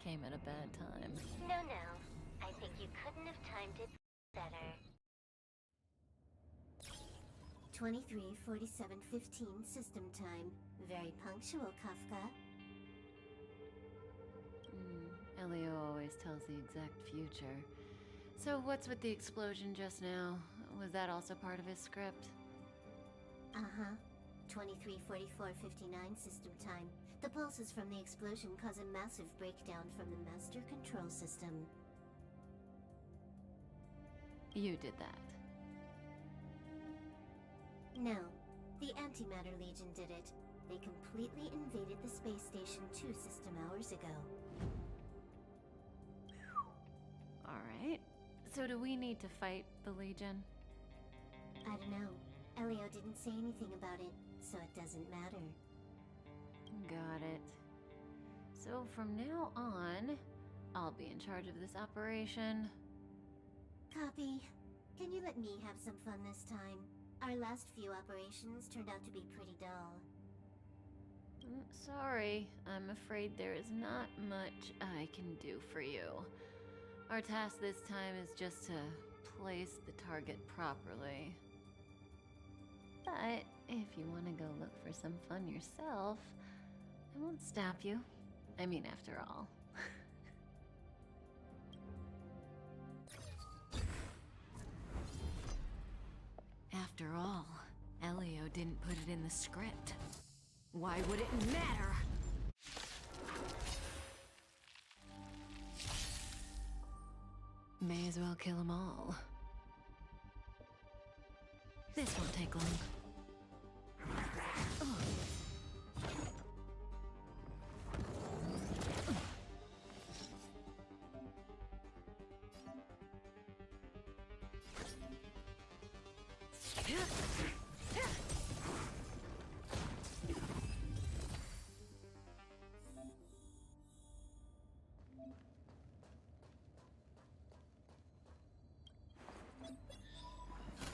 came at a bad time. No. I think you couldn't have timed it better. 23:47:15 system time. Very punctual, Kafka. Elio always tells the exact future. So what's with the explosion just now? Was that also part of his script? Uh-huh. 23:44:59 system time. The pulses from the explosion cause a massive breakdown from the master control system. You did that. No. The Antimatter Legion did it. They completely invaded the space station 2 system hours ago. Alright. So do we need to fight the Legion? I don't know. Elio didn't say anything about it, so it doesn't matter. Got it. So from now on, I'll be in charge of this operation. Copy. Can you let me have some fun this time? Our last few operations turned out to be pretty dull. Sorry, I'm afraid there is not much I can do for you. Our task this time is just to place the target properly. But if you want to go look for some fun yourself, I won't stop you. I mean, after all. After all, Elio didn't put it in the script. Why would it matter? May as well kill them all. This won't take long.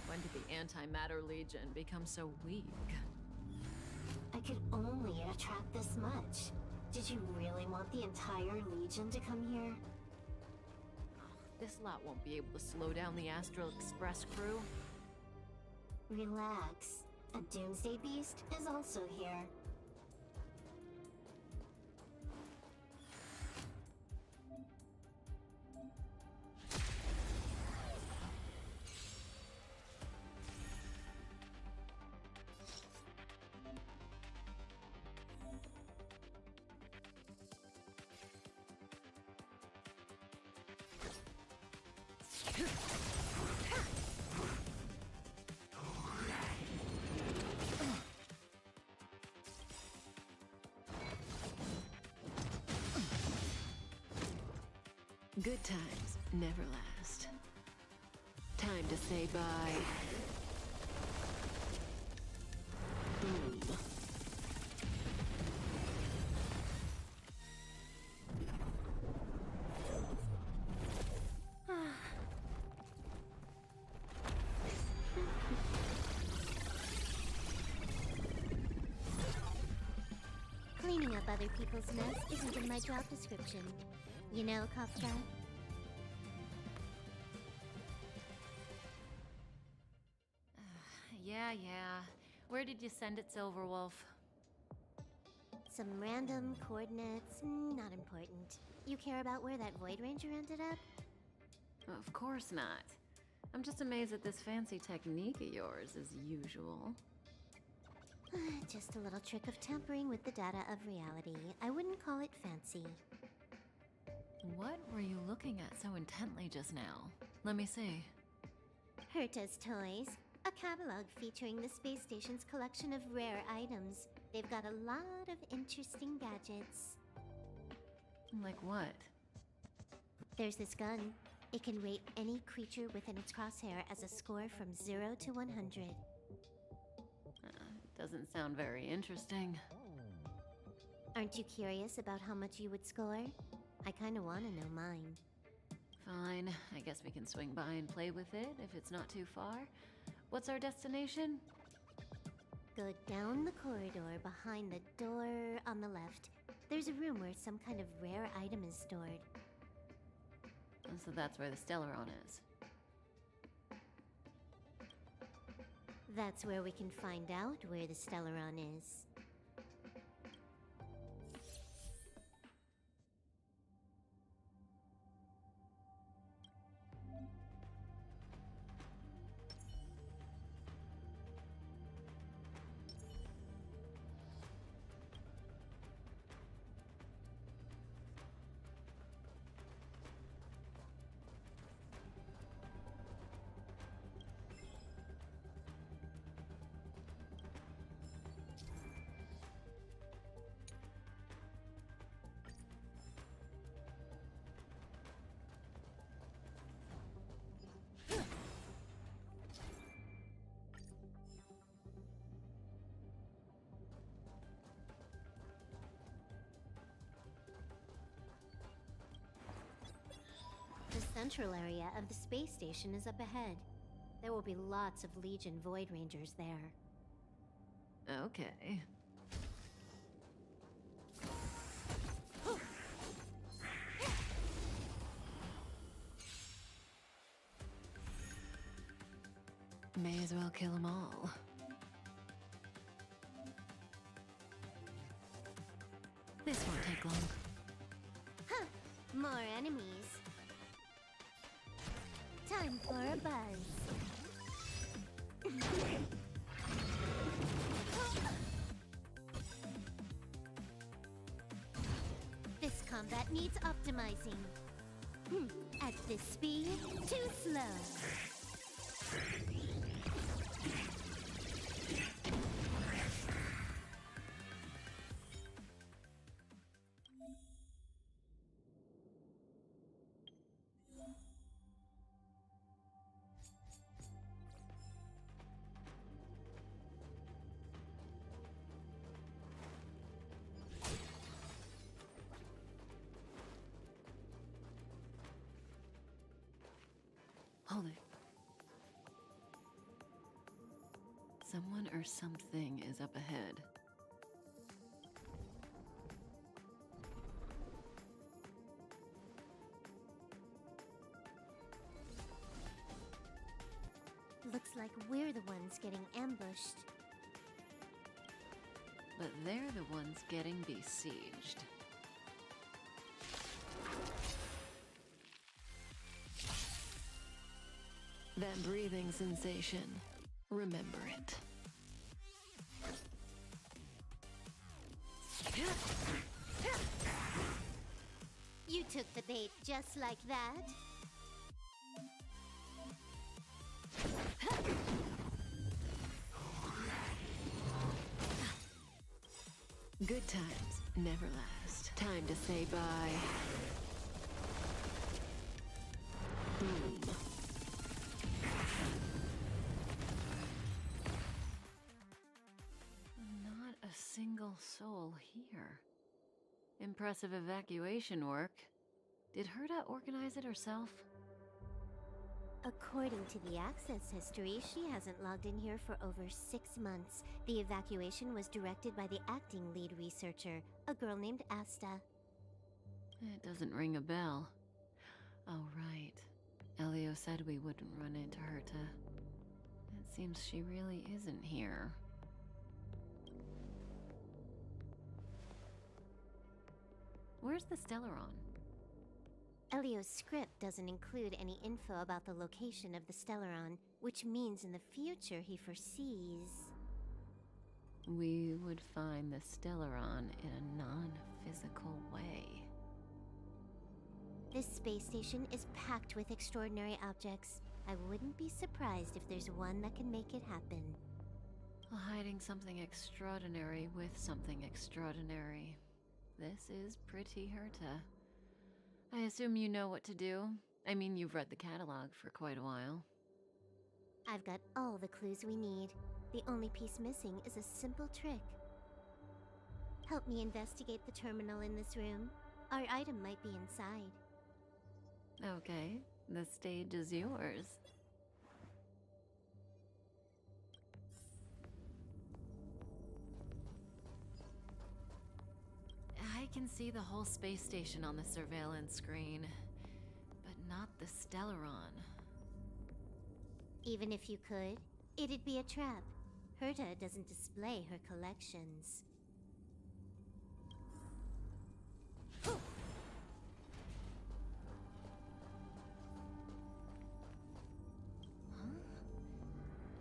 When did the Antimatter Legion become so weak? I could only attract this much. Did you really want the entire Legion to come here? This lot won't be able to slow down the Astral Express crew. Relax. A Doomsday Beast is also here. Good times never last. Time to say bye. Boom. Cleaning up other people's mess isn't in my job description. You know, Kafka? Yeah. Where did you send it, Silverwolf? Some random coordinates, not important. You care about where that Void Ranger ended up? Of course not. I'm just amazed at this fancy technique of yours, as usual. Just a little trick of tampering with the data of reality. I wouldn't call it fancy. What were you looking at so intently just now? Let me see. Herta's Toys. A catalog featuring the space station's collection of rare items. They've got a lot of interesting gadgets. Like what? There's this gun. It can rate any creature within its crosshair as a score from 0 to 100. Doesn't sound very interesting. Aren't you curious about how much you would score? I kinda wanna know mine. Fine, I guess we can swing by and play with it if it's not too far. What's our destination? Go down the corridor behind the door on the left. There's a room where some kind of rare item is stored. So that's where the Stellaron is. That's where we can find out where the Stellaron is. The central area of the space station is up ahead. There will be lots of Legion Void Rangers there. Okay. May as well kill them all. This won't take long. Huh! More enemies. Time for a buzz. This combat needs optimizing. At this speed, too slow. Hold it. Someone or something is up ahead. Looks like we're the ones getting ambushed. But they're the ones getting besieged. That breathing sensation. Remember it. You took the bait just like that. Good times never last. Time to say bye. Boom. Not a single soul here. Impressive evacuation work. Did Herta organize it herself? According to the access history, she hasn't logged in here for over 6 months. The evacuation was directed by the acting lead researcher, a girl named Asta. It doesn't ring a bell. Oh, right. Elio said we wouldn't run into Herta. It seems she really isn't here. Where's the Stellaron? Elio's script doesn't include any info about the location of the Stellaron, which means in the future he foresees... We would find the Stellaron in a non-physical way. This space station is packed with extraordinary objects. I wouldn't be surprised if there's one that can make it happen. Hiding something extraordinary with something extraordinary. This is pretty Herta. I assume you know what to do. I mean, you've read the catalog for quite a while. I've got all the clues we need. The only piece missing is a simple trick. Help me investigate the terminal in this room. Our item might be inside. Okay, the stage is yours. I can see the whole space station on the surveillance screen, but not the Stellaron. Even if you could, it'd be a trap. Herta doesn't display her collections.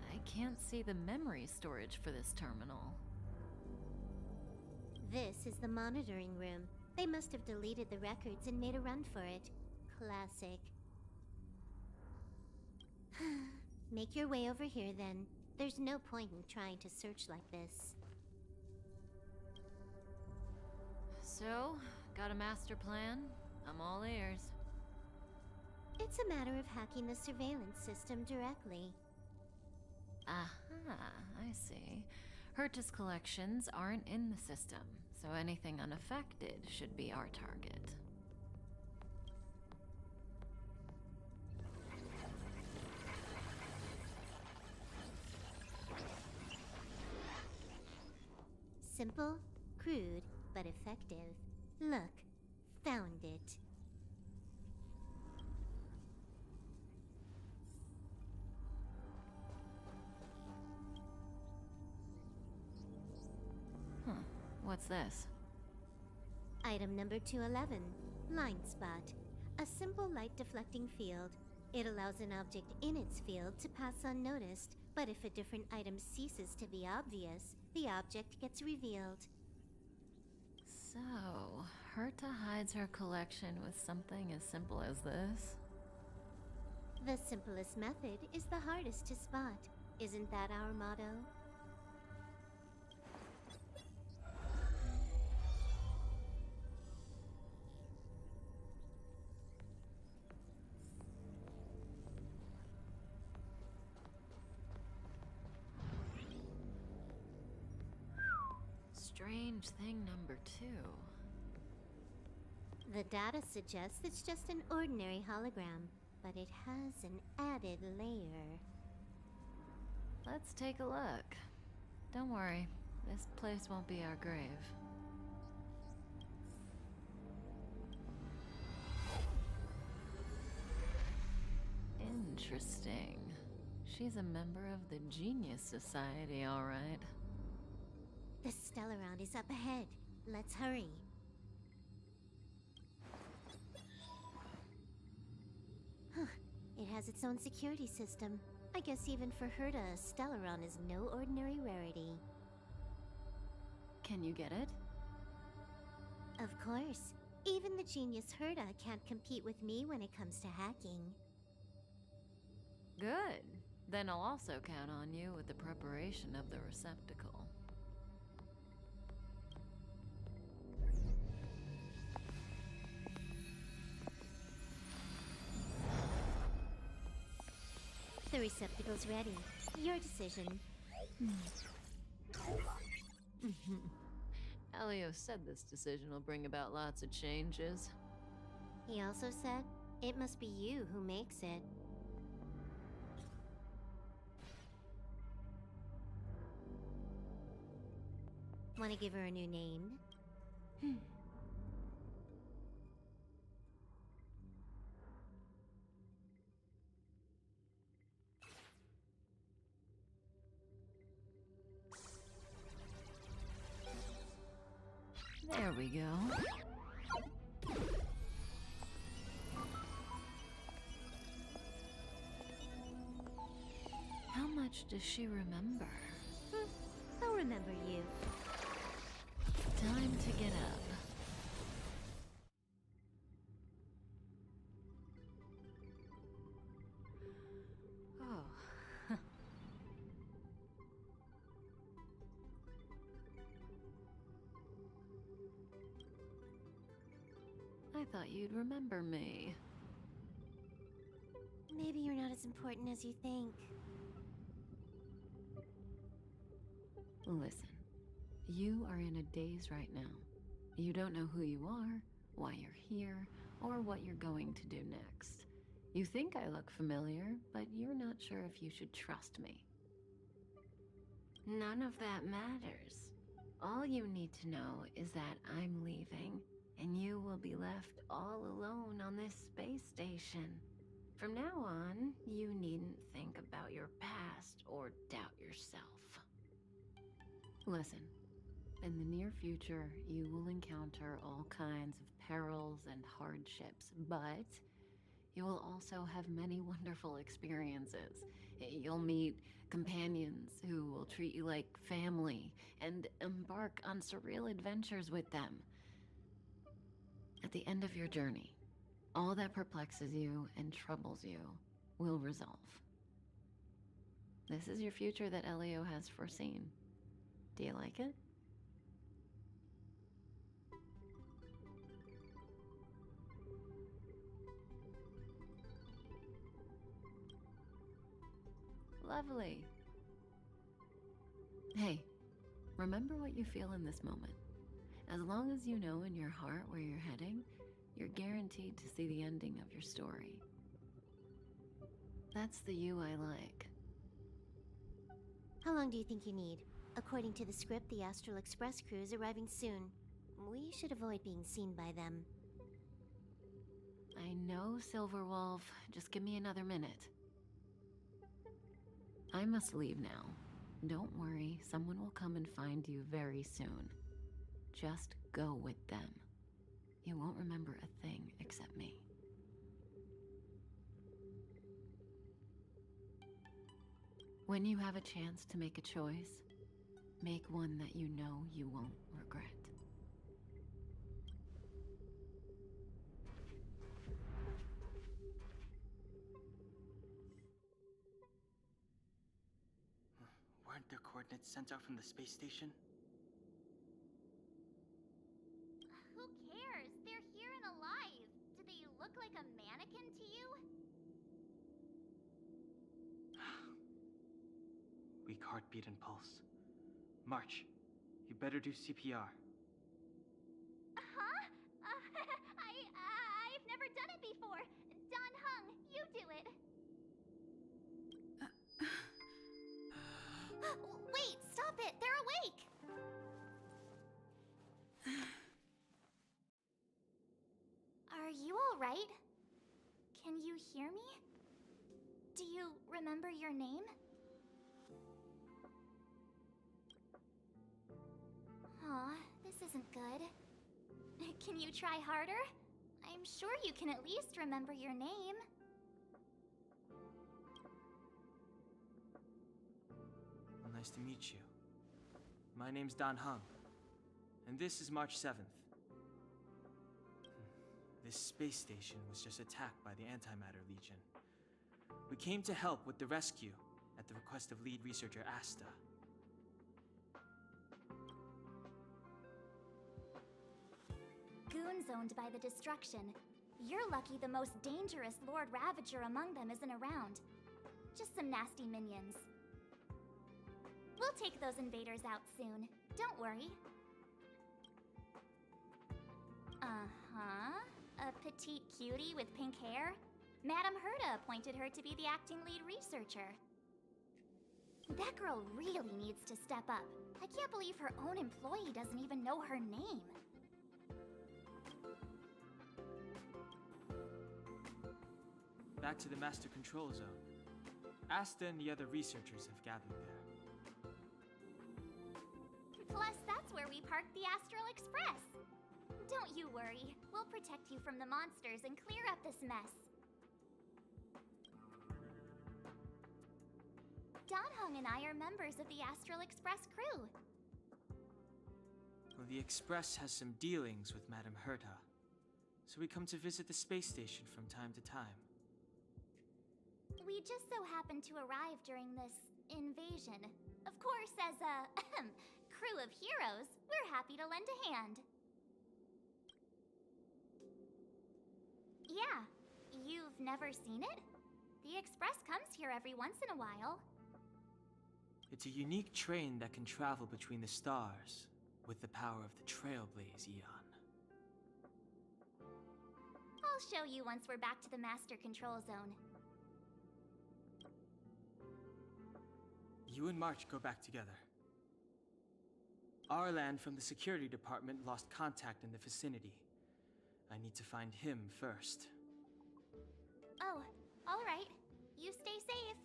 I can't see the memory storage for this terminal. This is the monitoring room. They must have deleted the records and made a run for it. Classic. Make your way over here then. There's no point in trying to search like this. So, got a master plan? I'm all ears. It's a matter of hacking the surveillance system directly. Aha, I see. Herta's collections aren't in the system, so anything unaffected should be our target. Simple, crude, but effective. Look, found it. What's this? Item number 211, line spot. A simple light deflecting field. It allows an object in its field to pass unnoticed, but if a different item ceases to be obvious, the object gets revealed. So, Herta hides her collection with something as simple as this? The simplest method is the hardest to spot. Isn't that our motto? Strange thing number 2. The data suggests it's just an ordinary hologram, but it has an added layer. Let's take a look. Don't worry, this place won't be our grave. Interesting. She's a member of the Genius Society, all right. The Stellaron is up ahead. Let's hurry. Huh. It has its own security system. I guess even for Herta, a Stellaron is no ordinary rarity. Can you get it? Of course. Even the genius Herta can't compete with me when it comes to hacking. Good. Then I'll also count on you with the preparation of the receptacle. The receptacle's ready. Your decision. Elio said this decision will bring about lots of changes. He also said, it must be you who makes it. Want to give her a new name? There we go. How much does she remember? I'll remember you. Time to get up. Oh. I thought you'd remember me. Maybe you're not as important as you think. Listen, you are in a daze right now. You don't know who you are, why you're here, or what you're going to do next. You think I look familiar, but you're not sure if you should trust me. None of that matters. All you need to know is that I'm leaving. and you will be left all alone on this space station. From now on, you needn't think about your past or doubt yourself. Listen, in the near future, you will encounter all kinds of perils and hardships, but you will also have many wonderful experiences. You'll meet companions who will treat you like family and embark on surreal adventures with them. At the end of your journey, all that perplexes you and troubles you will resolve. This is your future that Elio has foreseen. Do you like it? Lovely. Hey, remember what you feel in this moment. As long as you know in your heart where you're heading, you're guaranteed to see the ending of your story. That's the you I like. How long do you think you need? According to the script, the Astral Express crew is arriving soon. We should avoid being seen by them. I know, Silverwolf. Just give me another minute. I must leave now. Don't worry, someone will come and find you very soon. Just go with them. You won't remember a thing except me. When you have a chance to make a choice, make one that you know you won't regret. Weren't their coordinates sent out from the space station? Who cares? They're here and alive. Do they look like a mannequin to you? Weak heartbeat and pulse. March, you better do CPR. Huh? I've never done it before. Don Hung, you do it. Wait, stop it! They're awake! Are you alright? Can you hear me? Do you remember your name? Aw, this isn't good. Can you try harder? I'm sure you can at least remember your name. Well, nice to meet you. My name's Don Hung, and this is March 7th. This space station was just attacked by the Antimatter Legion. We came to help with the rescue at the request of lead researcher Asta. Goons owned by the destruction. You're lucky the most dangerous Lord Ravager among them isn't around. Just some nasty minions. We'll take those invaders out soon. Don't worry. Uh-huh. A petite cutie with pink hair? Madame Herta appointed her to be the acting lead researcher. That girl really needs to step up. I can't believe her own employee doesn't even know her name. Back to the Master Control Zone. Asta and the other researchers have gathered there. Plus, that's where we parked the Astral Express. Don't you worry. We'll protect you from the monsters and clear up this mess. Don Hung and I are members of the Astral Express crew. Well, the Express has some dealings with Madame Herta, so we come to visit the space station from time to time. We just so happened to arrive during this invasion. Of course, as a crew of heroes, we're happy to lend a hand. Yeah, you've never seen it? The Express comes here every once in a while. It's a unique train that can travel between the stars with the power of the Trailblaze Eon. I'll show you once we're back to the Master Control Zone. You and March go back together. Arlan from the security department lost contact in the vicinity, I need to find him first. Oh, all right. You stay safe.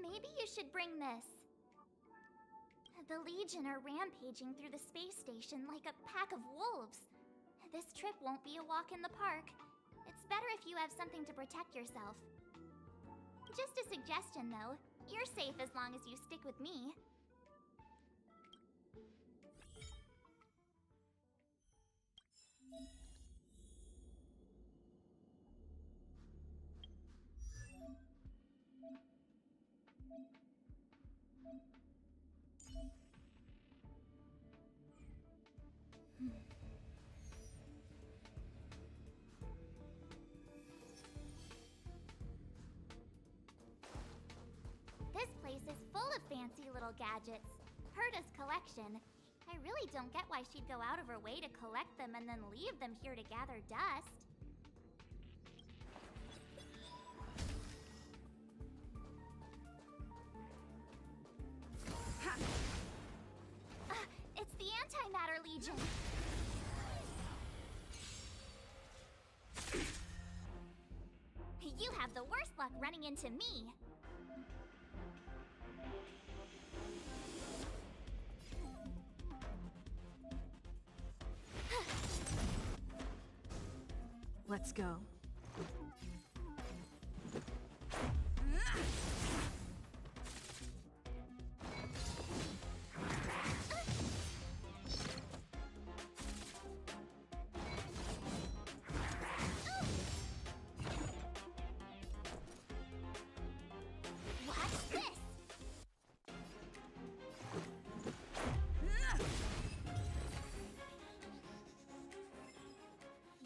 Maybe you should bring this. The Legion are rampaging through the space station like a pack of wolves. This trip won't be a walk in the park. It's better if you have something to protect yourself. Just a suggestion, though. You're safe as long as you stick with me. This place is full of fancy little gadgets. Herta's collection. I really don't get why she'd go out of her way to collect them and then leave them here to gather dust. It's the Antimatter Legion! You have the worst luck running into me! Let's go. Watch this!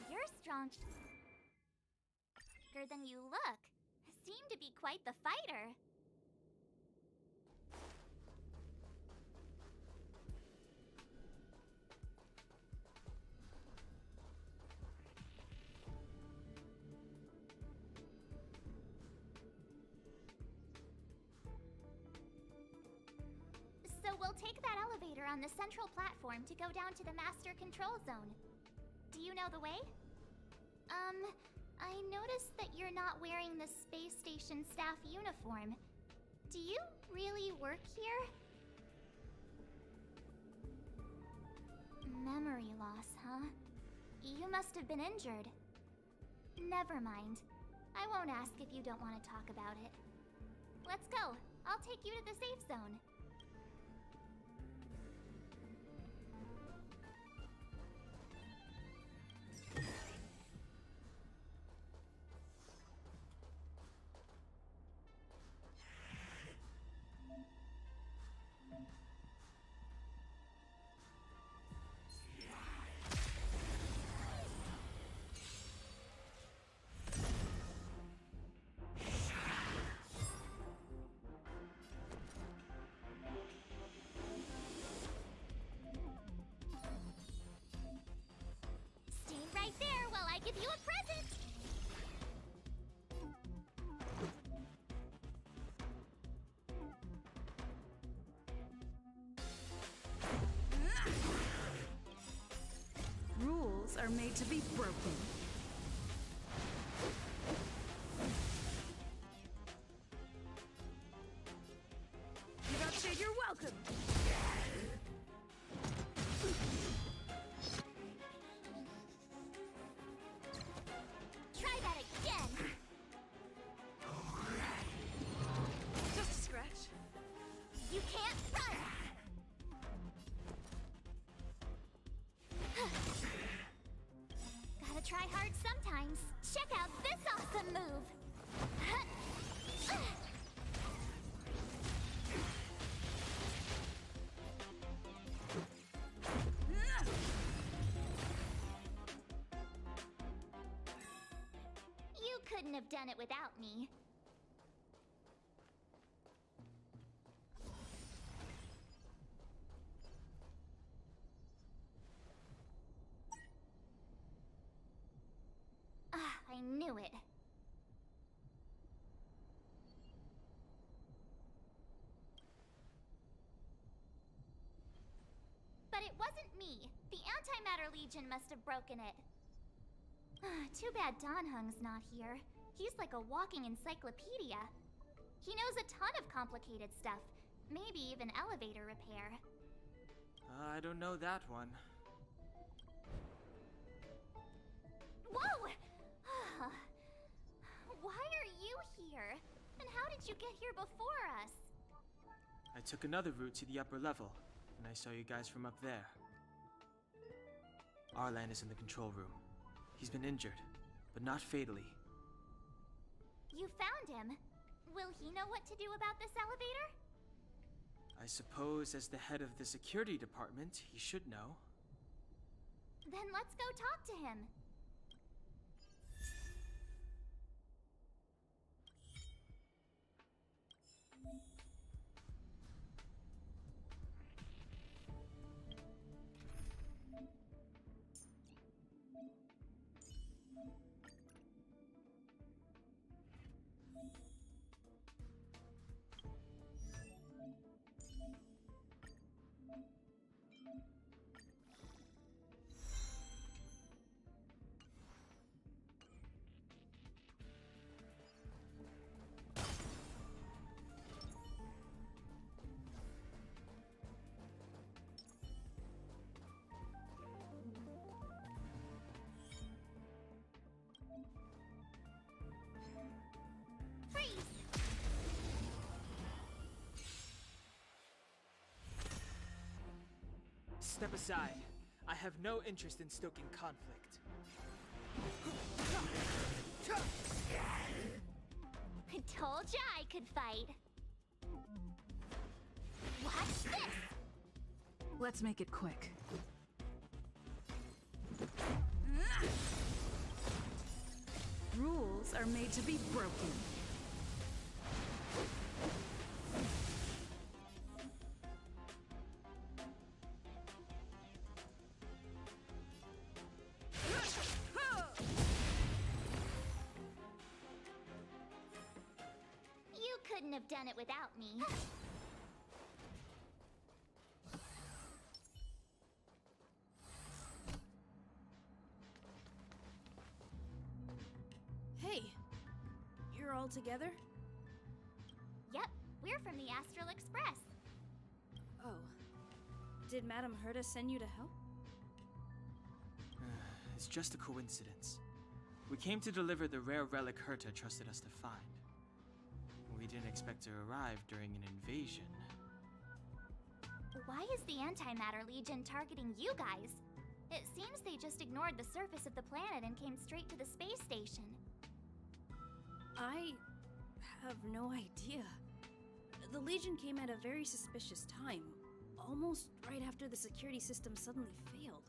You're stronger than you look. Seem to be quite the fighter. So we'll take that elevator on the central platform to go down to the master control zone. Do you know the way? I noticed that you're not wearing the space station staff uniform. Do you really work here? Memory loss, huh? You must have been injured. Never mind. I won't ask if you don't want to talk about it. Let's go. I'll take you to the safe zone. Right there while I give you a present! Rules are made to be broken. You don't say you're welcome. Try that again! Just a scratch. You can't run! Gotta try hard sometimes. Check out this awesome move! You couldn't have done it without me. I knew it. wasn't me. The Antimatter Legion must have broken it. Too bad Danhung's not here. He's like a walking encyclopedia. He knows a ton of complicated stuff. Maybe even elevator repair. I don't know that one. Whoa! Why are you here? And how did you get here before us? I took another route to the upper level, and I saw you guys from up there. Arlan is in the control room. He's been injured, but not fatally. You found him. Will he know what to do about this elevator? I suppose as the head of the security department, he should know. Then let's go talk to him. Step aside. I have no interest in stoking conflict. I told ya I could fight. Watch this! Let's make it quick. Rules are made to be broken. You couldn't have done it without me. Hey, you're all together? Yep, we're from the Astral Express. Oh. Did Madame Herta send you to help? It's just a coincidence. We came to deliver the rare relic Herta trusted us to find. We didn't expect to arrive during an invasion. Why is the Antimatter Legion targeting you guys? It seems they just ignored the surface of the planet and came straight to the space station. I have no idea. The Legion came at a very suspicious time, almost right after the security system suddenly failed.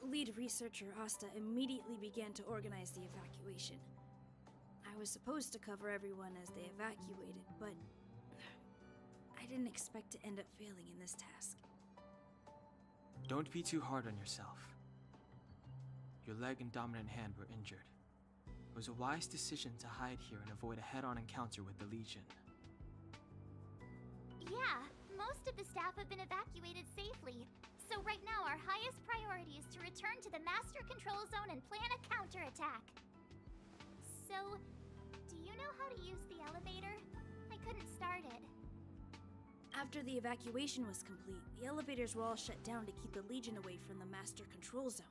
Lead researcher Asta immediately began to organize the evacuation. I was supposed to cover everyone as they evacuated, but I didn't expect to end up failing in this task. Don't be too hard on yourself. Your leg and dominant hand were injured. It was a wise decision to hide here and avoid a head-on encounter with the Legion. Yeah, most of the staff have been evacuated safely. So right now our highest priority is to return to the Master Control Zone and plan a counterattack. So, do you know how to use the elevator? I couldn't start it. After the evacuation was complete, the elevators were all shut down to keep the Legion away from the Master Control Zone.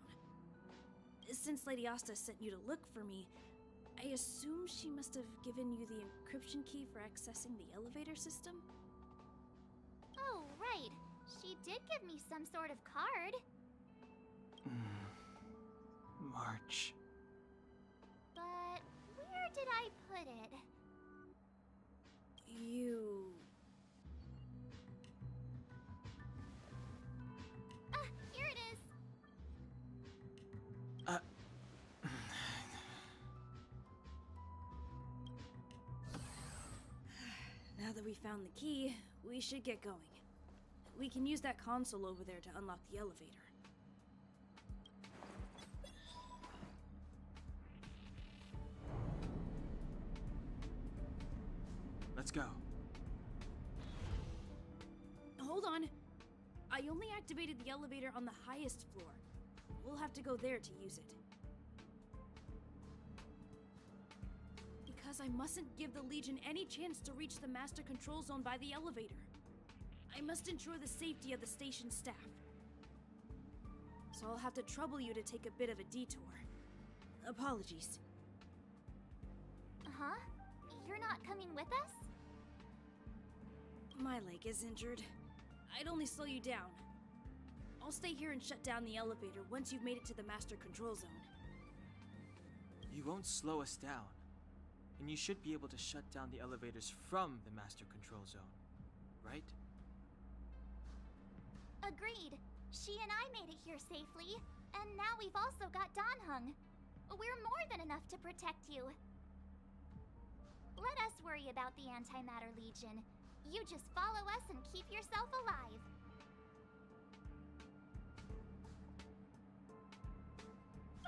Since Lady Asta sent you to look for me, I assume she must have given you the encryption key for accessing the elevator system? Oh, right. She did give me some sort of card. March. But where did I put it? You... Here it is. Now that we found the key, we should get going. We can use that console over there to unlock the elevator. Let's go. hold on. I only activated the elevator on the highest floor. We'll have to go there to use it. Because I mustn't give the Legion any chance to reach the Master Control Zone by the elevator. I must ensure the safety of the station staff. So I'll have to trouble you to take a bit of a detour. Apologies. Huh? You're not coming with us? My leg is injured. I'd only slow you down. I'll stay here and shut down the elevator once you've made it to the Master Control Zone. You won't slow us down. And you should be able to shut down the elevators from the Master Control Zone, right? Agreed. She and I made it here safely, and now we've also got Danhung. We're more than enough to protect you. Let us worry about the Antimatter Legion. You just follow us and keep yourself alive.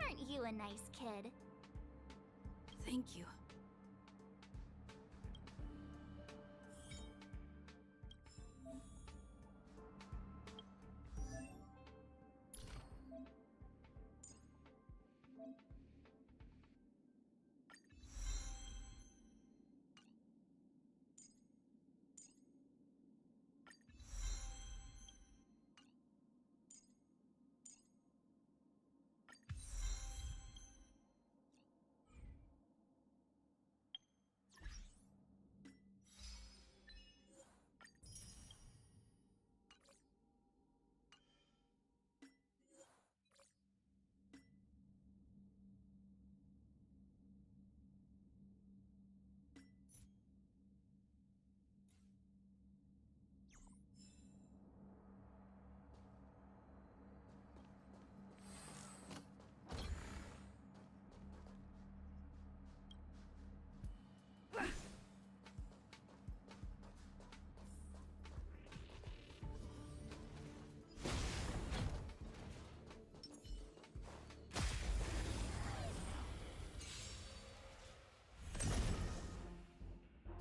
Aren't you a nice kid? Thank you.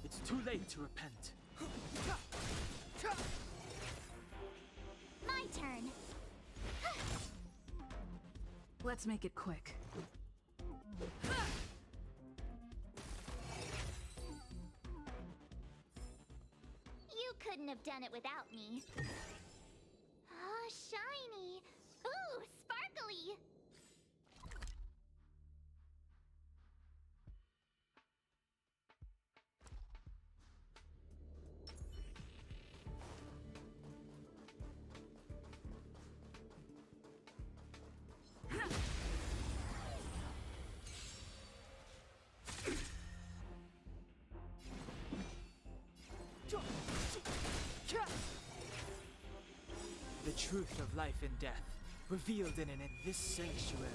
It's too late to repent. My turn. Let's make it quick. You couldn't have done it without me. Ah, shiny. Ooh, sparkly. The truth of life and death, revealed in this sanctuary,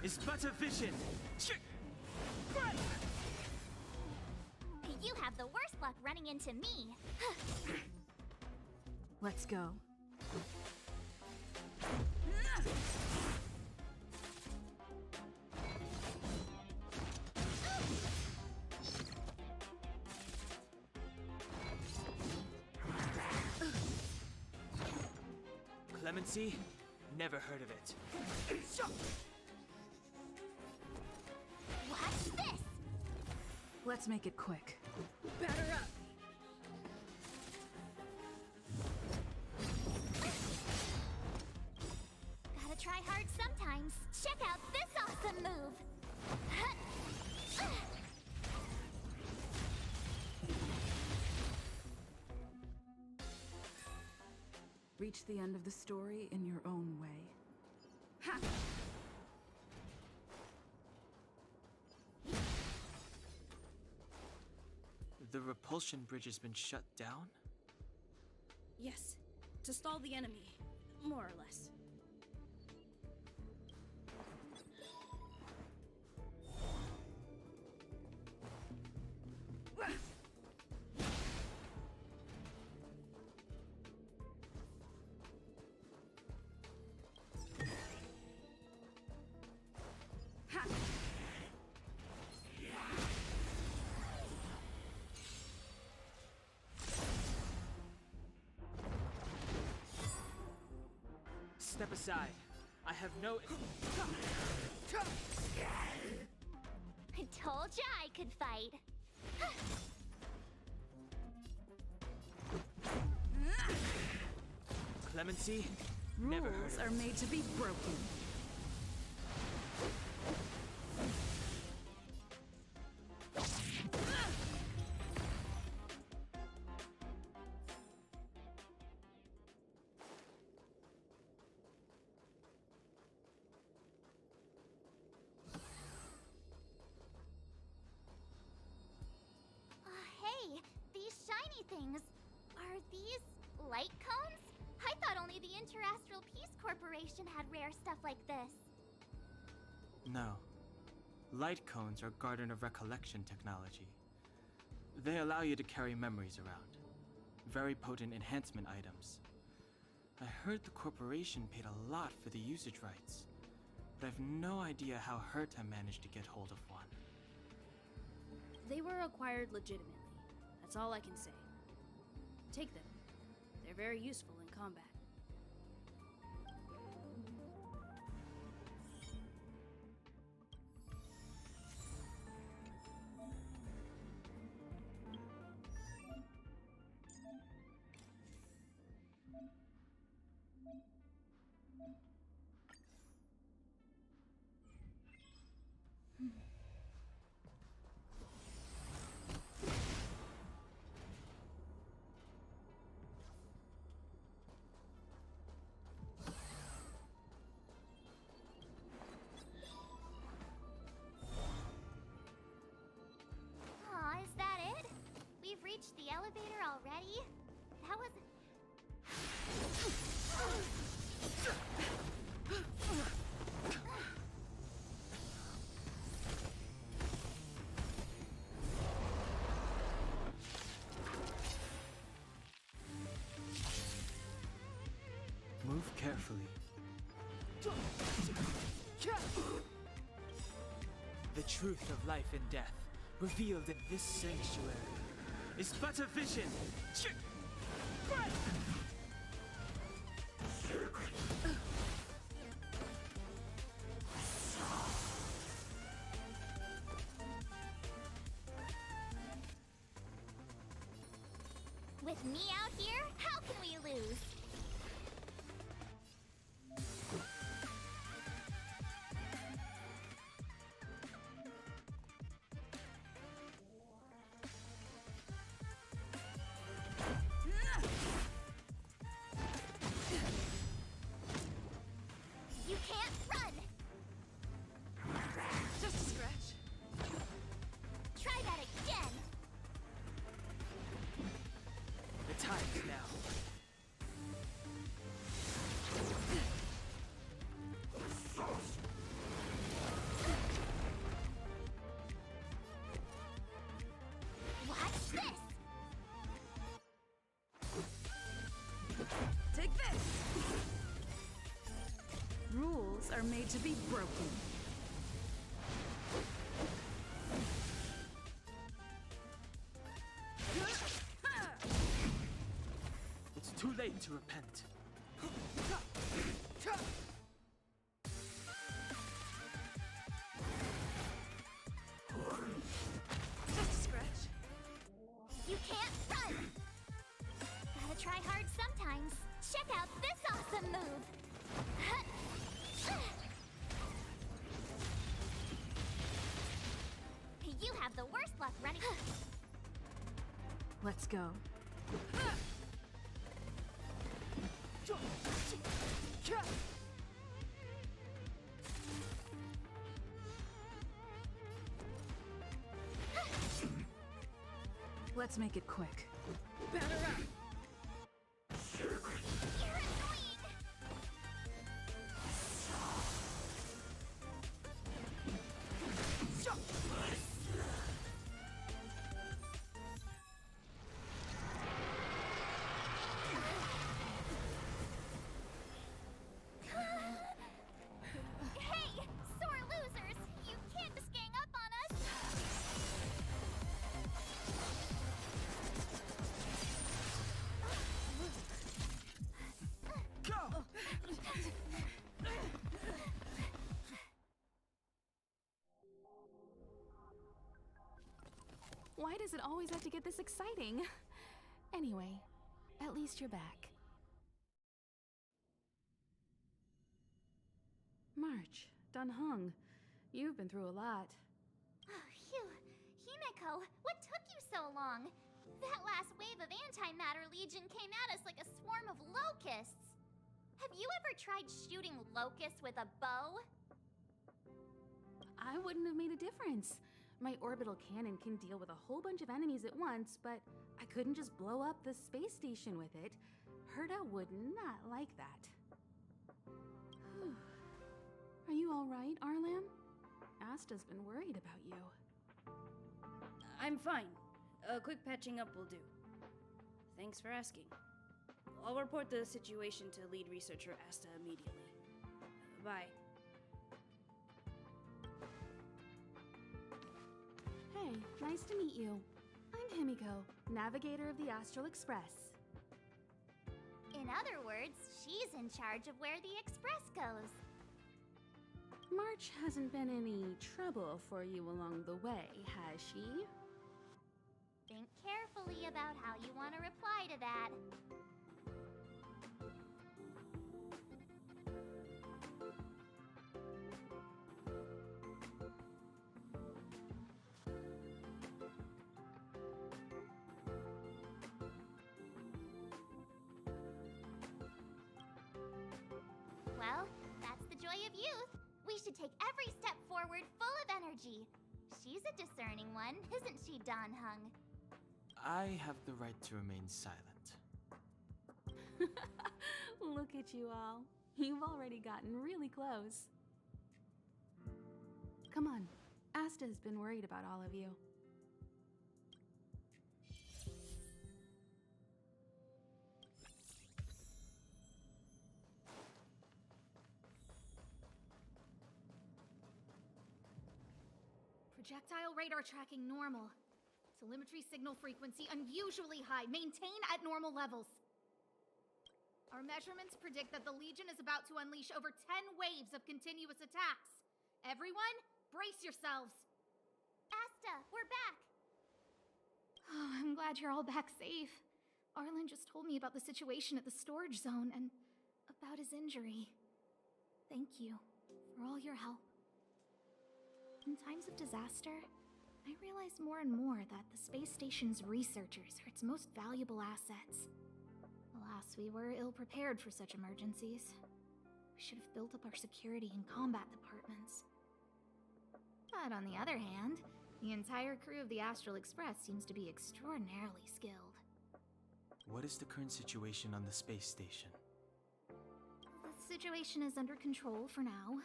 is but a vision. You have the worst luck running into me. Let's go. Clemency? Never heard of it. Watch this! Let's make it quick. Batter up! Gotta try hard sometimes. Check out this awesome move! Reach the end of the story in your own way. Ha! The repulsion bridge has been shut down? Yes, to stall the enemy, more or less. Step aside. I have no... I told ya I could fight. Clemency? Never heard Rules of are it. made to be broken. Hey, these shiny things. Are these light cones? I thought only the Interastral Peace Corporation had rare stuff like this. No. Light cones are Garden of Recollection technology. They allow you to carry memories around. Very potent enhancement items. I heard the corporation paid a lot for the usage rights, but I've no idea how Herta managed to get hold of one. They were acquired legitimately. That's all I can say. Take them. They're very useful in combat. Aw, is that it? We've reached the elevator already? That was... Move carefully. The truth of life and death, revealed in this sanctuary, is but a vision. With me out here, how can we lose? You can't run! Just a scratch. Try that again! The time is now. Watch this! Take this! Rules are made to be broken. It's too late to repent. Just a scratch. You can't run! Gotta try hard sometimes. Check out this awesome move! You have the worst luck running. Let's go. Let's make it quick. Batter up! You're annoying! Hey, sore losers! You can't just gang up on us! Why does it always have to get this exciting? Anyway, at least you're back. March, Dunhung, you've been through a lot. Oh, phew. Himeko, what took you so long? That last wave of antimatter legion came at us like a swarm of locusts. Have you ever tried shooting locusts with a bow? I wouldn't have made a difference. My orbital cannon can deal with a whole bunch of enemies at once, but I couldn't just blow up the space station with it. Herta would not like that. Are you all right, Arlam? Asta's been worried about you. I'm fine. A quick patching up will do. Thanks for asking. I'll report the situation to lead researcher Asta immediately. Bye. Hey, nice to meet you. I'm Himiko, navigator of the Astral Express. In other words, she's in charge of where the express goes. March hasn't been any trouble for you along the way, has she? Think carefully about how you want to reply to that. Well, that's the joy of youth. We should take every step forward full of energy. She's a discerning one, isn't she, Danhung? I have the right to remain silent. Look at you all. You've already gotten really close. Come on. Asta's been worried about all of you. Projectile radar tracking normal. Telemetry signal frequency unusually high. Maintain at normal levels. Our measurements predict that the Legion is about to unleash over 10 waves of continuous attacks. Everyone, brace yourselves. Asta, we're back. Oh, I'm glad you're all back safe. Arlen just told me about the situation at the storage zone and about his injury. Thank you for all your help. In times of disaster, I realize more and more that the space station's researchers are its most valuable assets. Alas, we were ill-prepared for such emergencies. We should have built up our security and combat departments. But on the other hand, the entire crew of the Astral Express seems to be extraordinarily skilled. What is the current situation on the space station? The situation is under control for now.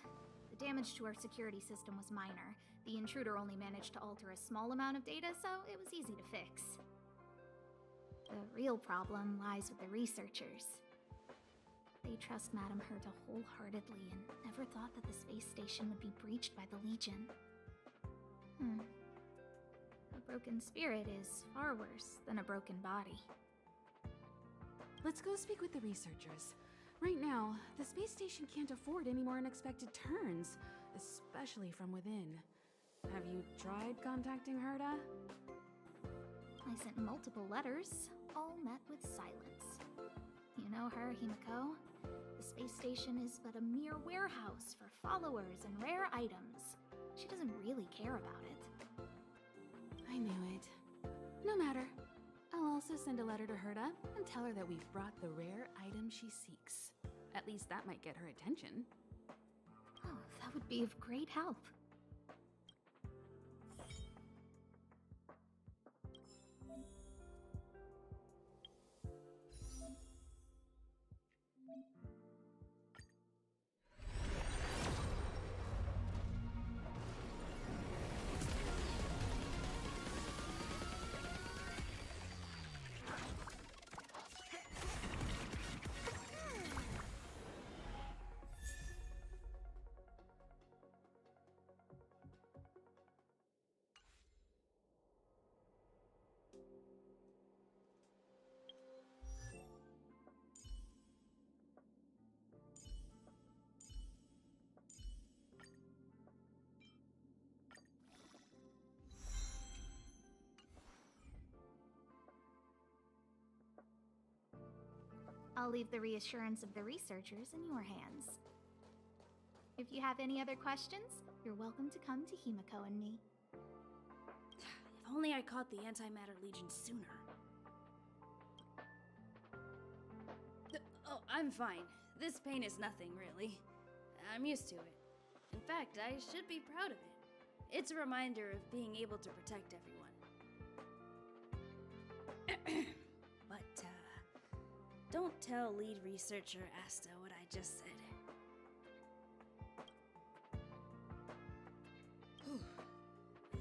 The damage to our security system was minor. The intruder only managed to alter a small amount of data, so it was easy to fix. The real problem lies with the researchers. They trust Madame Herta wholeheartedly and never thought that the space station would be breached by the Legion. A broken spirit is far worse than a broken body. Let's go speak with the researchers. Right now, the space station can't afford any more unexpected turns, especially from within. Have you tried contacting Herta? I sent multiple letters, all met with silence. You know her, Himiko. The space station is but a mere warehouse for followers and rare items. She doesn't really care about it. I knew it. No matter. I'll also send a letter to Herta and tell her that we've brought the rare item she seeks. At least that might get her attention. Oh, that would be of great help. I'll leave the reassurance of the researchers in your hands. If you have any other questions, you're welcome to come to Himiko and me. If only I caught the Antimatter Legion sooner. Oh, I'm fine. This pain is nothing, really. I'm used to it. In fact, I should be proud of it. It's a reminder of being able to protect everyone. But, don't tell lead researcher Asta what I just said.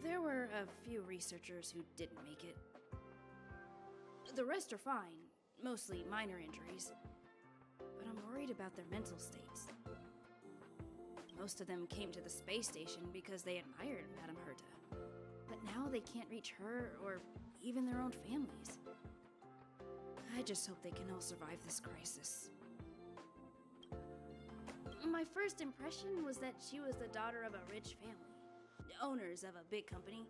There were a few researchers who didn't make it. The rest are fine, mostly minor injuries. But I'm worried about their mental states. Most of them came to the space station because they admired Madame Herta. But now they can't reach her or even their own families. I just hope they can all survive this crisis. My first impression was that she was the daughter of a rich family, owners of a big company.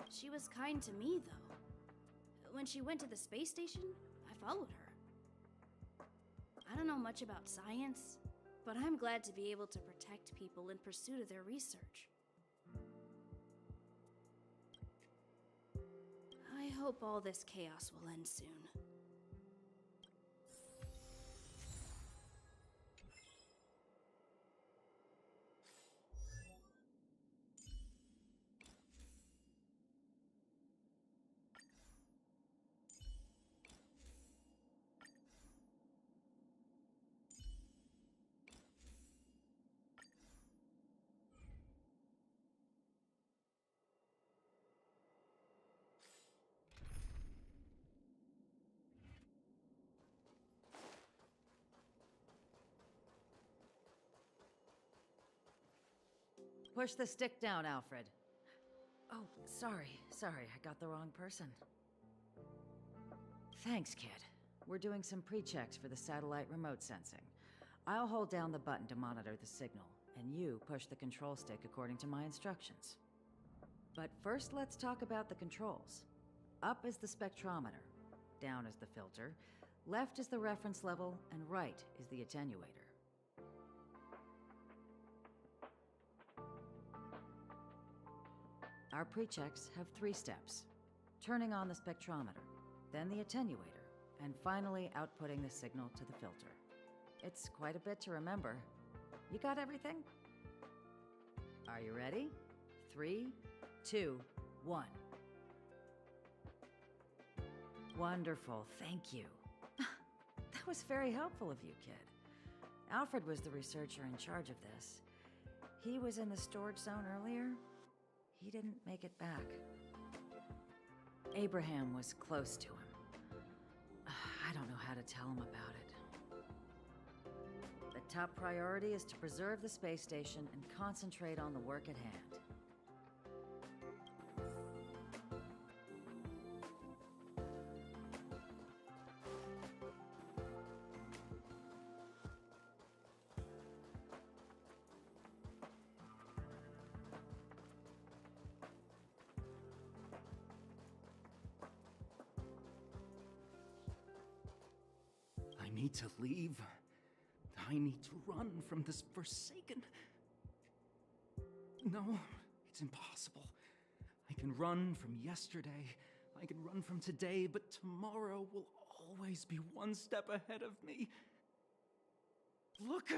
She was kind to me, though. When she went to the space station, I followed her. I don't know much about science, but I'm glad to be able to protect people in pursuit of their research. I hope all this chaos will end soon. Push the stick down, Alfred. Oh, sorry, I got the wrong person. Thanks, kid. We're doing some pre-checks for the satellite remote sensing. I'll hold down the button to monitor the signal, and you push the control stick according to my instructions. But first, let's talk about the controls. Up is the spectrometer, down is the filter, left is the reference level, and right is the attenuator. Our pre-checks have 3 steps. Turning on the spectrometer, then the attenuator, and finally outputting the signal to the filter. It's quite a bit to remember. You got everything? Are you ready? 3, 2, 1. Wonderful, thank you. That was very helpful of you, kid. Alfred was the researcher in charge of this. He was in the storage zone earlier. He didn't make it back. Abraham was close to him. I don't know how to tell him about it. The top priority is to preserve the space station and concentrate on the work at hand. I need to leave. I need to run from this forsaken... No, it's impossible. I can run from yesterday. I can run from today, but tomorrow will always be one step ahead of me. Look!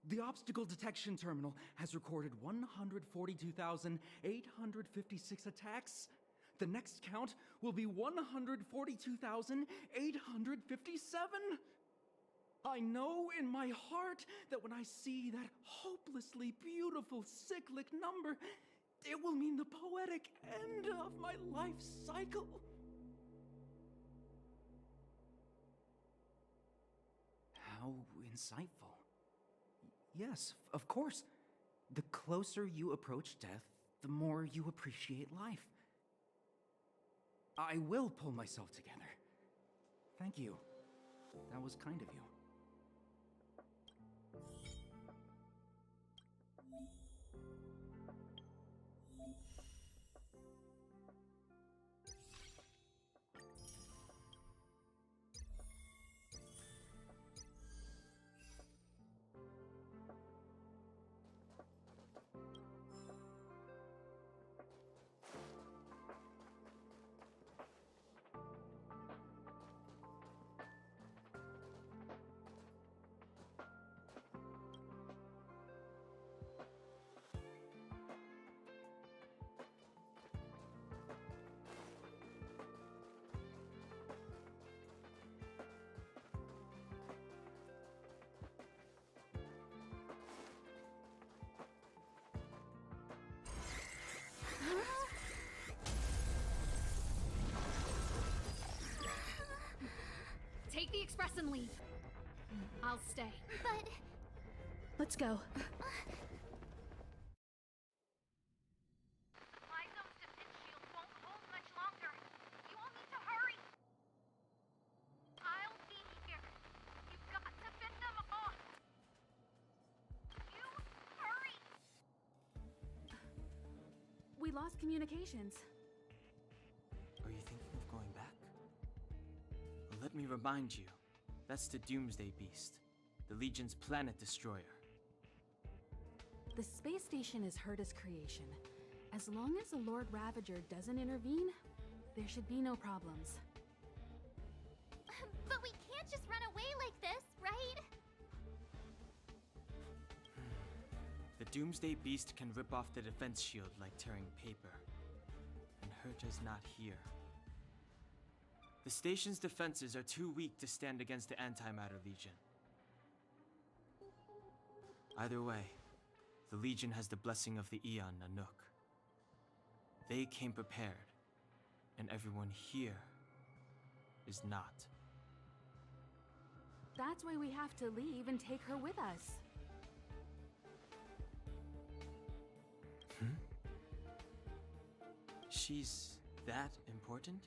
The obstacle detection terminal has recorded 142,856 attacks. The next count will be 142,857. I know in my heart that when I see that hopelessly beautiful cyclic number, it will mean the poetic end of my life cycle. How insightful. Yes, of course. The closer you approach death, the more you appreciate life. I will pull myself together. Thank you. That was kind of you. express and leave. I'll stay. But Let's go. Supply zone's defense shield won't hold much longer. You all need to hurry. I'll be here. You've got to fend them off. You hurry. We lost communications. Are you thinking of going back? Well, let me remind you. That's the Doomsday Beast, the Legion's planet destroyer. The space station is Herta's creation. As long as the Lord Ravager doesn't intervene, there should be no problems. but we can't just run away like this, right? The Doomsday Beast can rip off the defense shield like tearing paper. And Herta's not here. The station's defenses are too weak to stand against the Antimatter Legion. Either way, the Legion has the blessing of the Aeon Nanook. They came prepared, and everyone here is not. That's why we have to leave and take her with us. She's that important?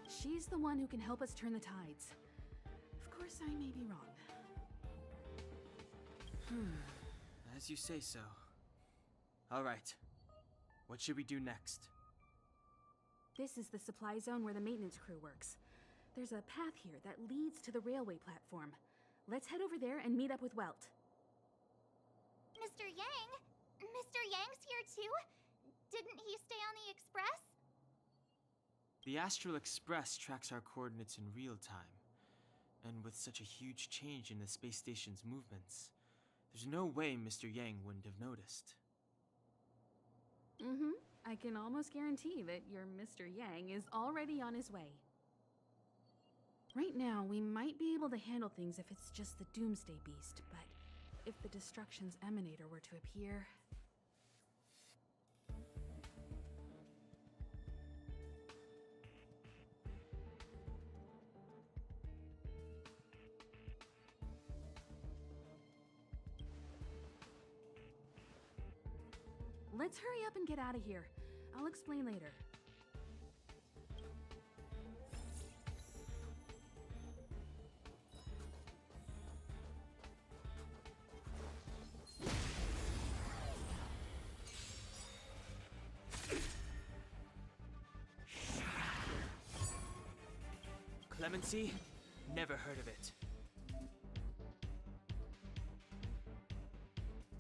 She's the one who can help us turn the tides. Of course, I may be wrong. As you say so. All right. What should we do next? This is the supply zone where the maintenance crew works. There's a path here that leads to the railway platform. Let's head over there and meet up with Welt. Mr. Yang? Mr. Yang's here too? Didn't he stay on the Express? The Astral Express tracks our coordinates in real time. And with such a huge change in the space station's movements, there's no way Mr. Yang wouldn't have noticed. I can almost guarantee that your Mr. Yang is already on his way. Right now, we might be able to handle things if it's just the Doomsday Beast, but if the Destruction's Emanator were to appear... Let's hurry up and get out of here. I'll explain later. Clemency? Never heard of it.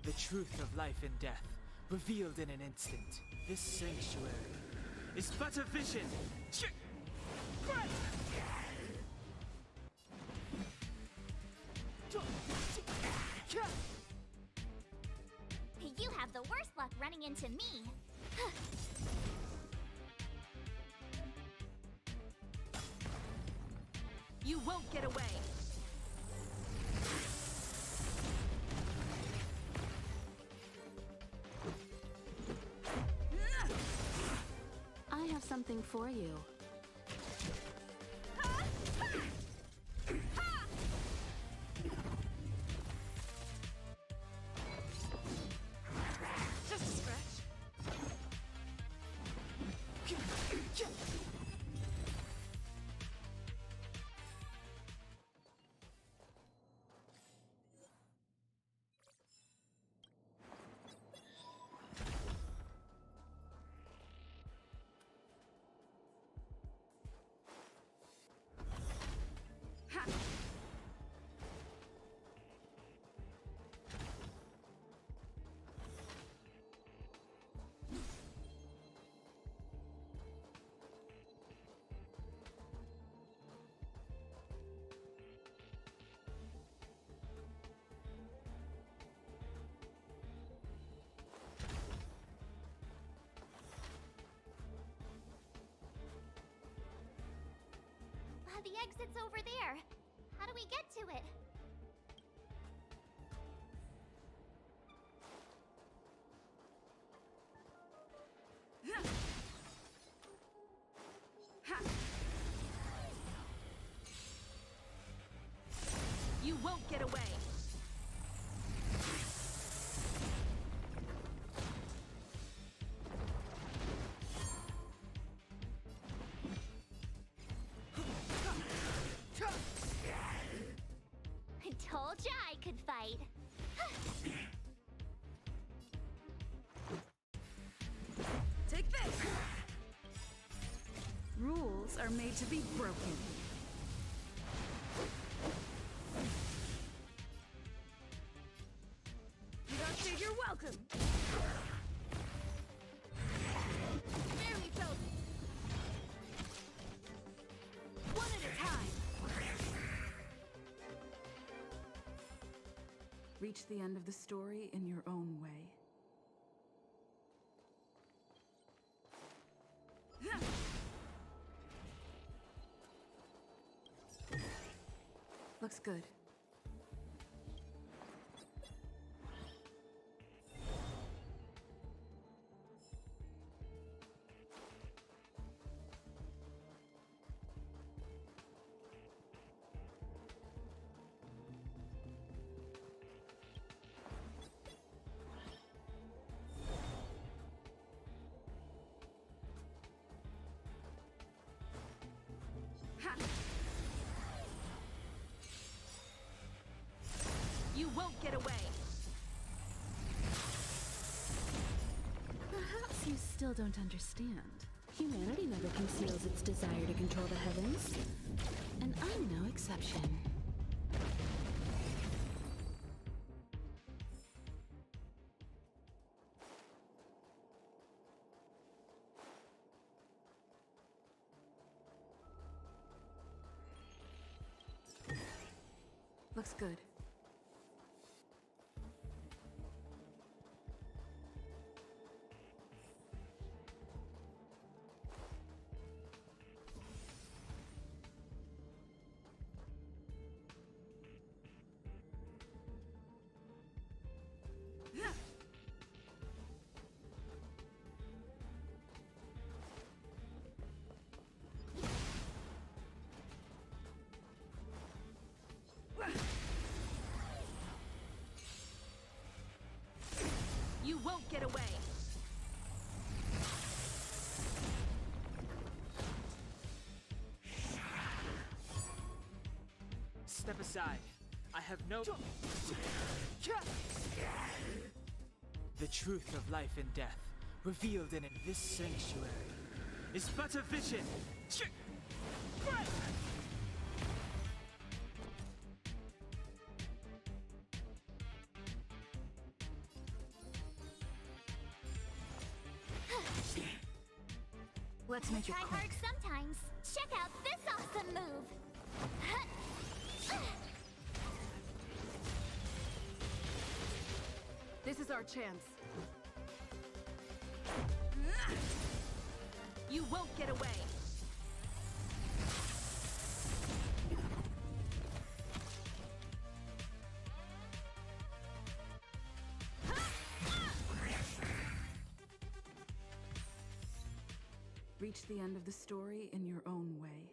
The truth of life and death, revealed in an instant. This sanctuary is but a vision. You have the worst luck running into me. You won't get away! I have something for you. Just a scratch. The exit's over there. How do we get to it? You won't get away! I told ya I could fight. Take this! Rules are made to be broken. You don't say you're welcome! Barely felt it! One at a time! Reach the end of the story in your own way. Looks good. You won't get away! Perhaps you still don't understand. Humanity never conceals its desire to control the heavens. And I'm no exception. Looks good. You won't get away! Step aside. I have no... The truth of life and death, revealed in this sanctuary, is but a vision. Let's make it Try quick. hard sometimes. Check out this awesome move. This is our chance. You won't get away! Reach the end of the story in your own way.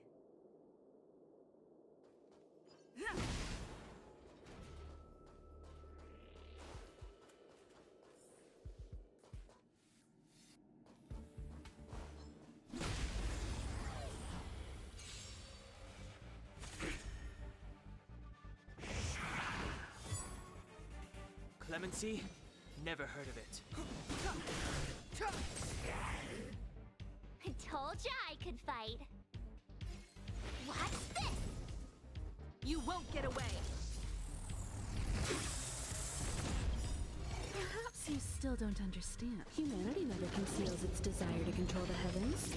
Clemency? Never heard of it. I told ya I could fight. Watch this! You won't get away! Perhaps you still don't understand. Humanity never conceals its desire to control the heavens.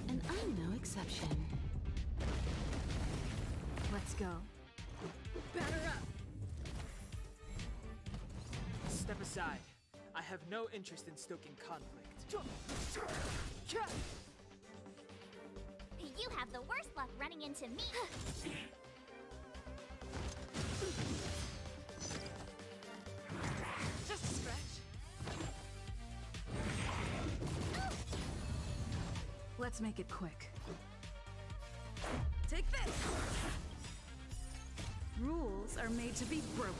And I'm no exception. Let's go. Batter up! Step aside. I have no interest in stoking conflict. You have the worst luck running into me. Just a stretch. Let's make it quick. Take this! Rules are made to be broken.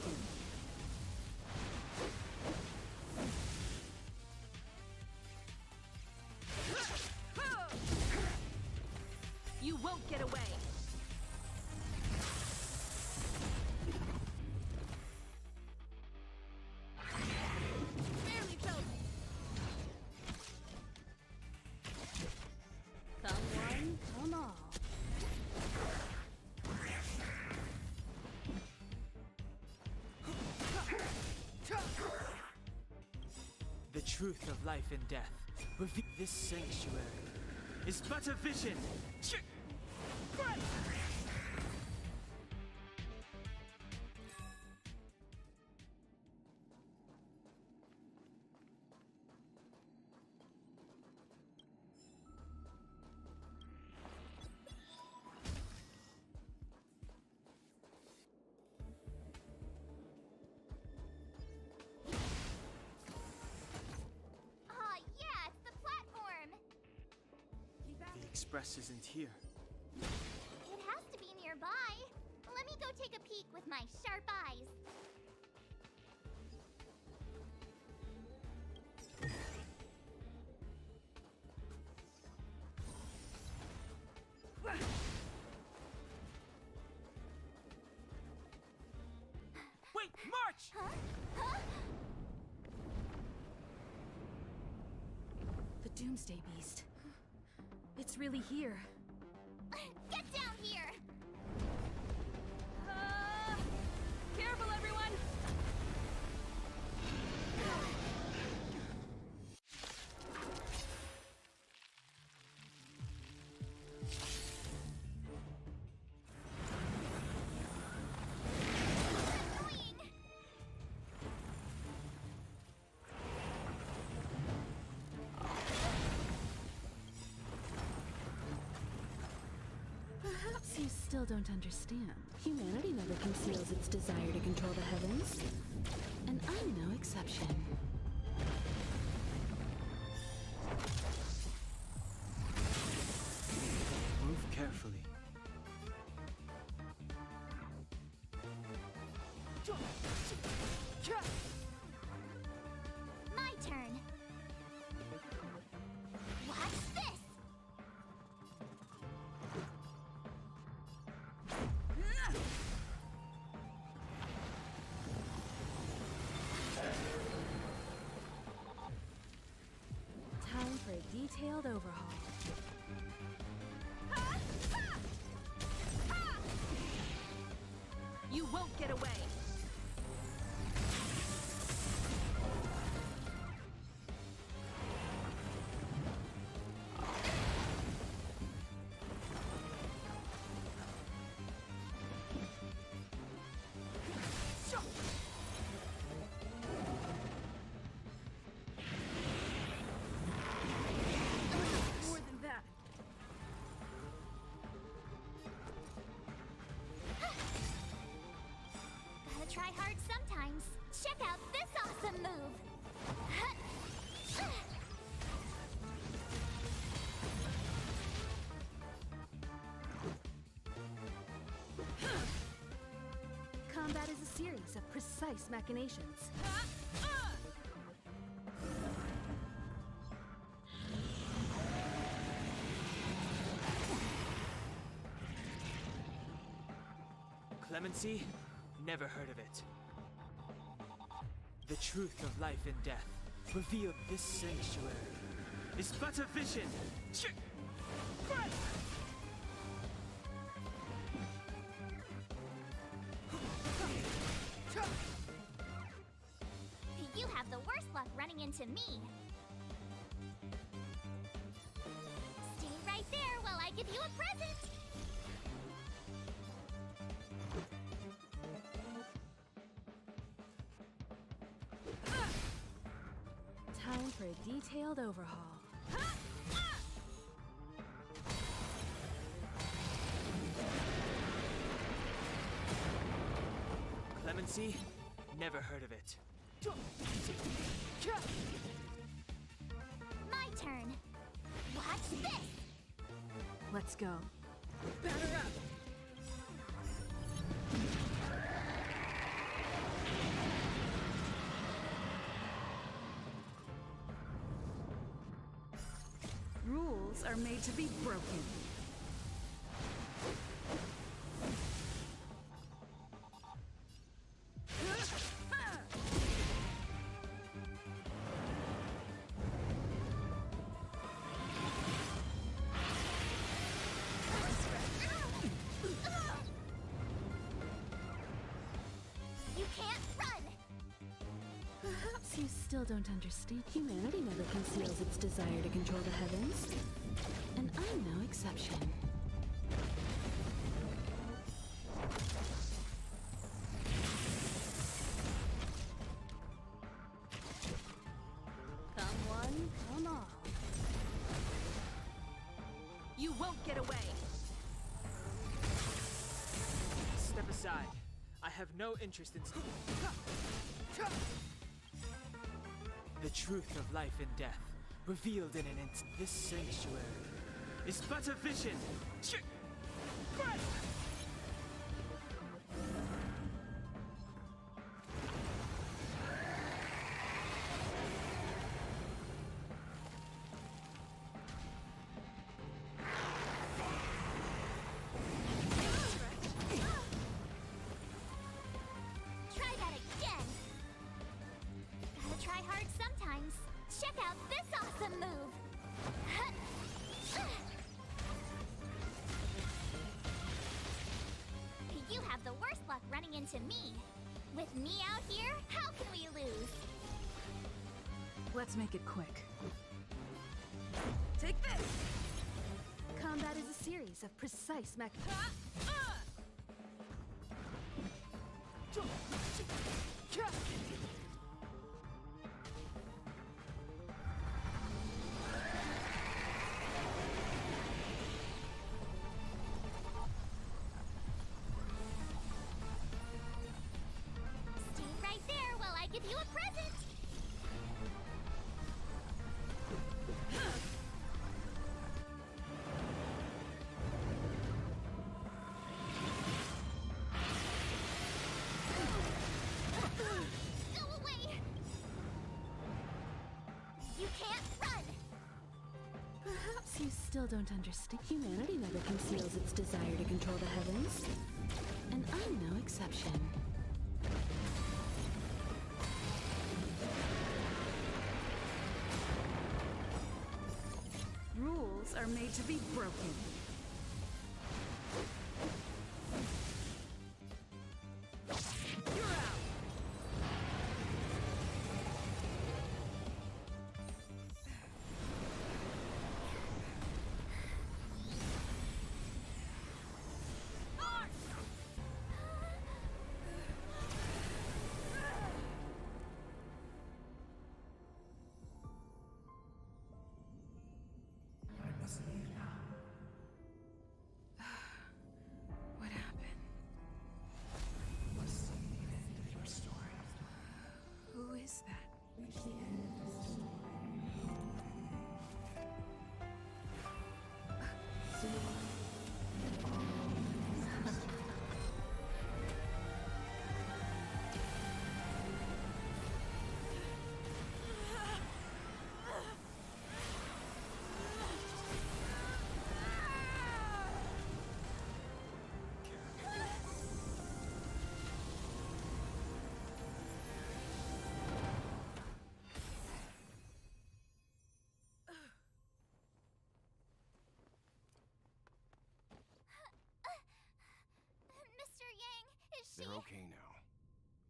You won't get away! Barely felt it! Come one, come all. The truth of life and death. This sanctuary is but a vision. Aw, yeah, it's the platform! The express isn't here. It has to be nearby. Let me go take a peek with my sharp eyes. Wait, march! Huh? Huh? The Doomsday Beast. It's really here. Get down here! Careful, everyone! Annoying! Perhaps you still don't understand. Humanity never conceals its desire to control the heavens. And I'm no exception. Move carefully. My turn. Watch this! Time for a detailed overhaul. You won't get away! More than that. Gotta try hard sometimes. Check out this awesome move! Combat is a series of precise machinations. Clemency? Never heard of it. The truth of life and death. Revealed this sanctuary is but a vision. You have the worst luck running into me. Stay right there while I give you a present. Time for a detailed overhaul. Clemency? Never heard of it. My turn. Watch this. Let's go. Batter up! are made to be broken. You can't run! Perhaps you still don't understand. Humanity never conceals its desire to control the heavens. And I'm no exception. Come one, come all. You won't get away! Step aside. I have no interest in... The truth of life and death, revealed in an instant. This sanctuary is but a vision. Try that again! Gotta try hard sometimes. Check out this awesome move! You have the worst luck running into me. With me out here, how can we lose? Let's make it quick. Take this! Combat is a series of precise mech... Stay right there while I give you a present! Go away! You can't run! Perhaps you still don't understand. Humanity never conceals its desire to control the heavens. And I'm no exception. Rules are made to be broken. You're out! What happened? What's the end of your story? Who is that? Reach the end of the story. Mr. Yang, is she... They're okay now.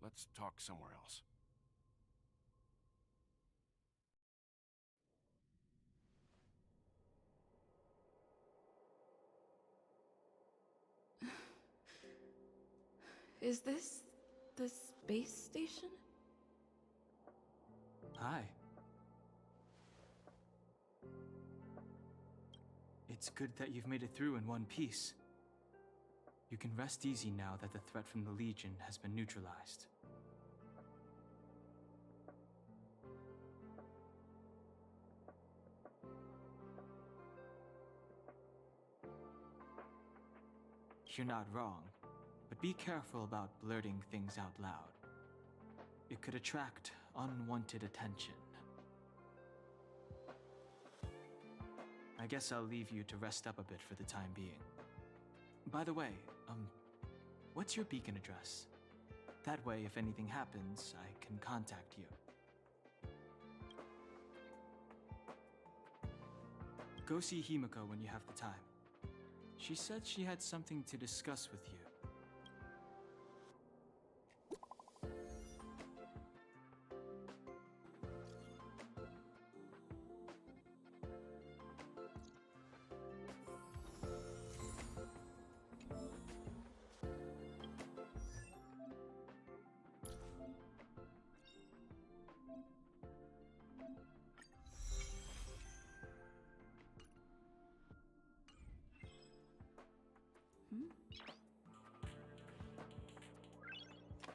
Let's talk somewhere else. Is this the space station? Hi. It's good that you've made it through in one piece. You can rest easy now that the threat from the Legion has been neutralized. You're not wrong, but be careful about blurting things out loud. It could attract unwanted attention. I guess I'll leave you to rest up a bit for the time being. By the way, what's your beacon address? That way, if anything happens, I can contact you. Go see Himiko when you have the time. She said she had something to discuss with you.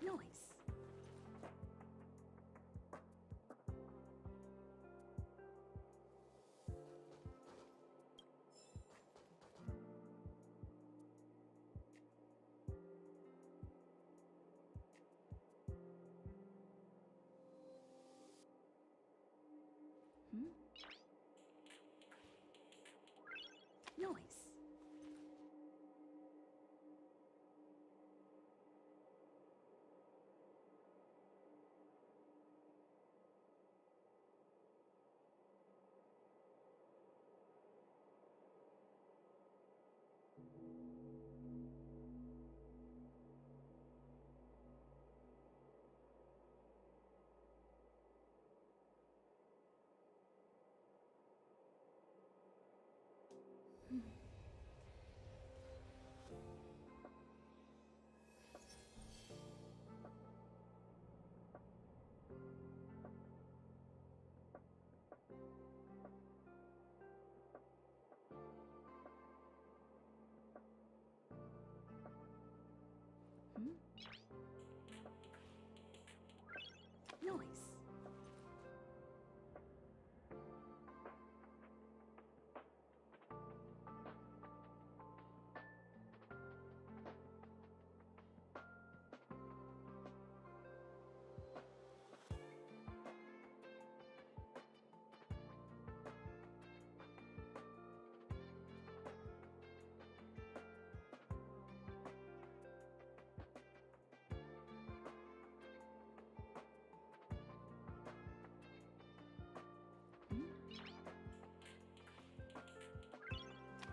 Noise. Noise. Noise.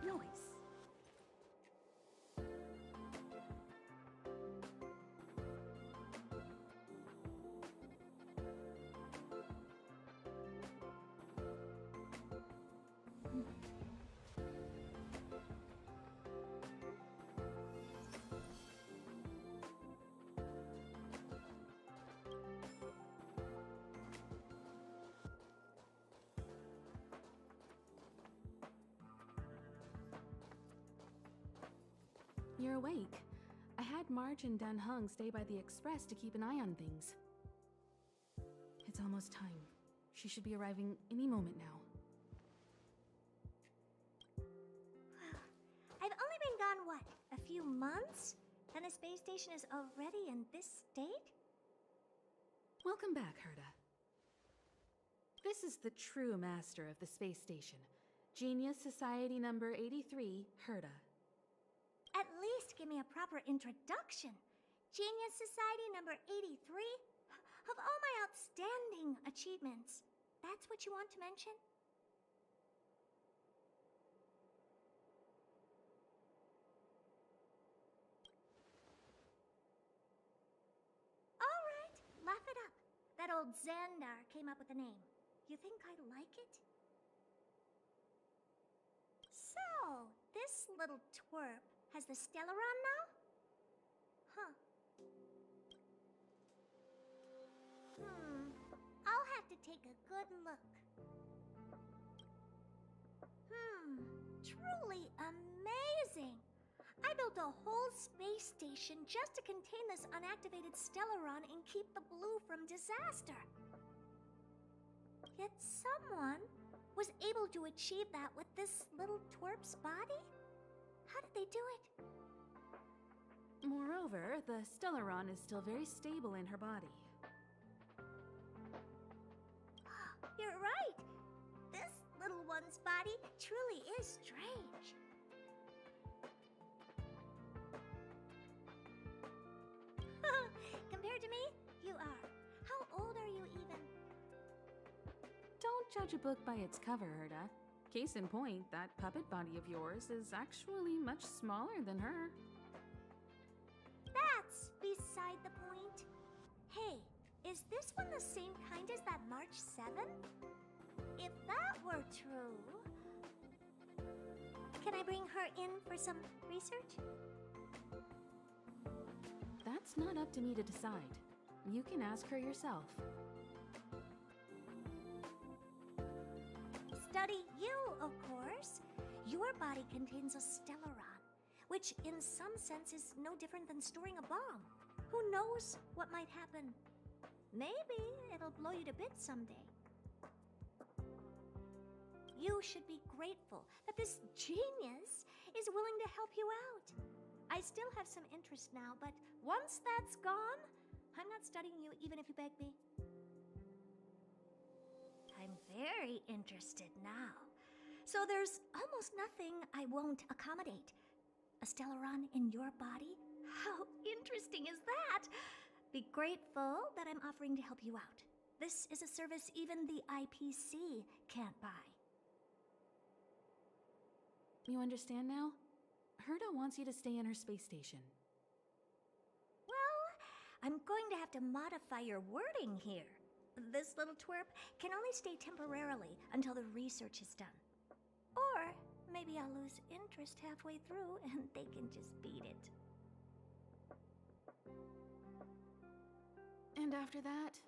Noise. You're awake. I had Marge and Dan Hung stay by the express to keep an eye on things. It's almost time. She should be arriving any moment now. I've only been gone, what, a few months? And the space station is already in this state? Welcome back, Herta. This is the true master of the space station. Genius Society number 83, Herta. At least give me a proper introduction. Genius Society number 83? Of all my outstanding achievements, that's what you want to mention? All right, laugh it up. That old Xandar came up with the name. You think I like it? So, this little twerp has the Stellaron now? Huh. I'll have to take a good look. Truly amazing! I built a whole space station just to contain this unactivated Stellaron and keep the blue from disaster. Yet someone was able to achieve that with this little twerp's body? How did they do it? Moreover, the Stellaron is still very stable in her body. You're right. This little one's body truly is strange. Compared to me, you are. How old are you even? Don't judge a book by its cover, Herta. Case in point, that puppet body of yours is actually much smaller than her. That's beside the point. Hey, is this one the same kind as that March 7th? If that were true... Can I bring her in for some research? That's not up to me to decide. You can ask her yourself. Study you, of course. Your body contains a stellaron, which in some sense is no different than storing a bomb. Who knows what might happen? Maybe it'll blow you to bits someday. You should be grateful that this genius is willing to help you out. I still have some interest now, but once that's gone, I'm not studying you even if you beg me. I'm very interested now. So there's almost nothing I won't accommodate. A stellaron in your body? How interesting is that? Be grateful that I'm offering to help you out. This is a service even the IPC can't buy. You understand now? Herta wants you to stay in her space station. Well, I'm going to have to modify your wording here. This little twerp can only stay temporarily until the research is done. Or maybe I'll lose interest halfway through and they can just beat it. And after that?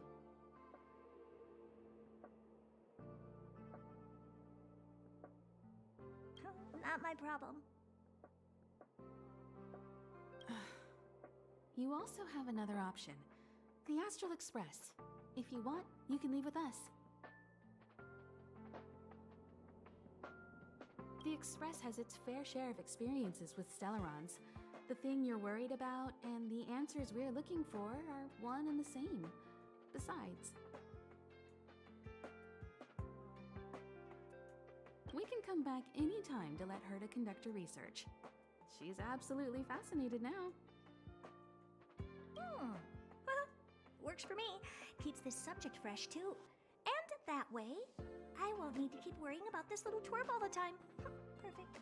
Not my problem. You also have another option. The Astral Express. If you want, you can leave with us. The Express has its fair share of experiences with Stellarons. The thing you're worried about and the answers we're looking for are one and the same. Besides, we can come back anytime to let Herta conduct her research. She's absolutely fascinated now. Well, works for me. Keeps this subject fresh, too. And that way, I won't need to keep worrying about this little twerp all the time. Perfect.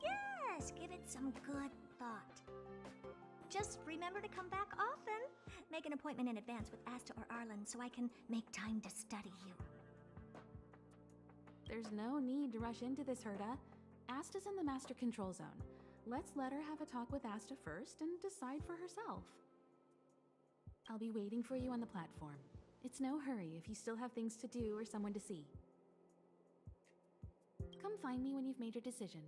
Yes, give it some good thought. Just remember to come back often. Make an appointment in advance with Asta or Arlen so I can make time to study you. There's no need to rush into this, Herta. Asta's in the Master Control Zone. Let's let her have a talk with Asta first and decide for herself. I'll be waiting for you on the platform. It's no hurry if you still have things to do or someone to see. Come find me when you've made your decision.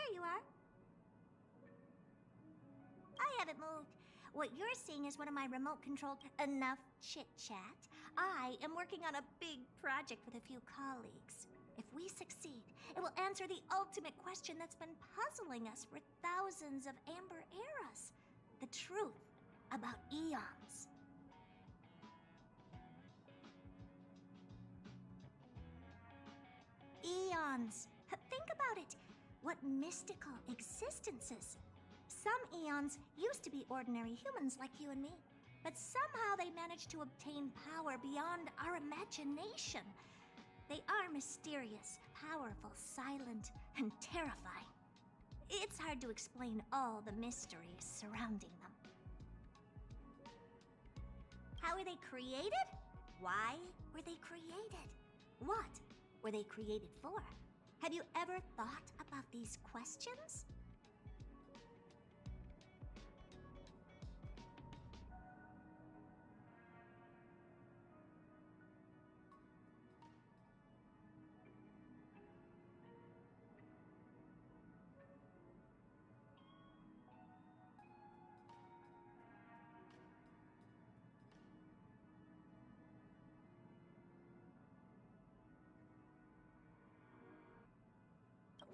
There you are. I haven't moved. What you're seeing is one of my remote-controlled enough chit-chat. I am working on a big project with a few colleagues. If we succeed, it will answer the ultimate question that's been puzzling us for thousands of amber eras. The truth about eons. Eons. Think about it. What mystical existences. Some eons used to be ordinary humans like you and me, but somehow they managed to obtain power beyond our imagination. They are mysterious, powerful, silent, and terrifying. It's hard to explain all the mysteries surrounding them. How were they created? Why were they created? What were they created for? Have you ever thought about these questions?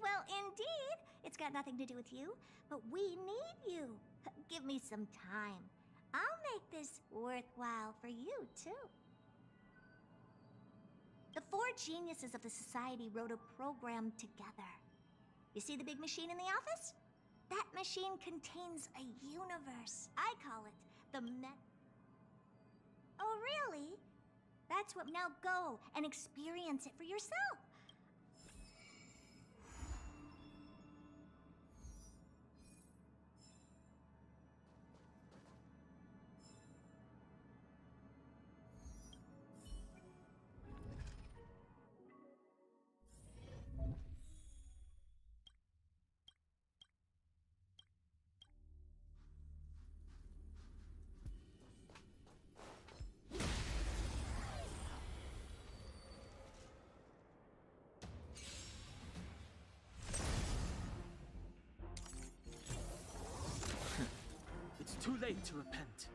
Well, indeed. It's got nothing to do with you, but we need you. Give me some time. I'll make this worthwhile for you, too. The 4 geniuses of the society wrote a program together. You see the big machine in the office? That machine contains a universe. I call it the Oh, really? That's what. Now go and experience it for yourself. It's too late to repent.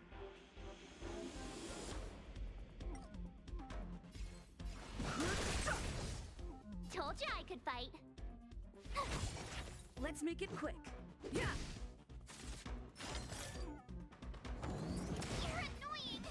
Told you I could fight. Let's make it quick. Yeah! You're annoying!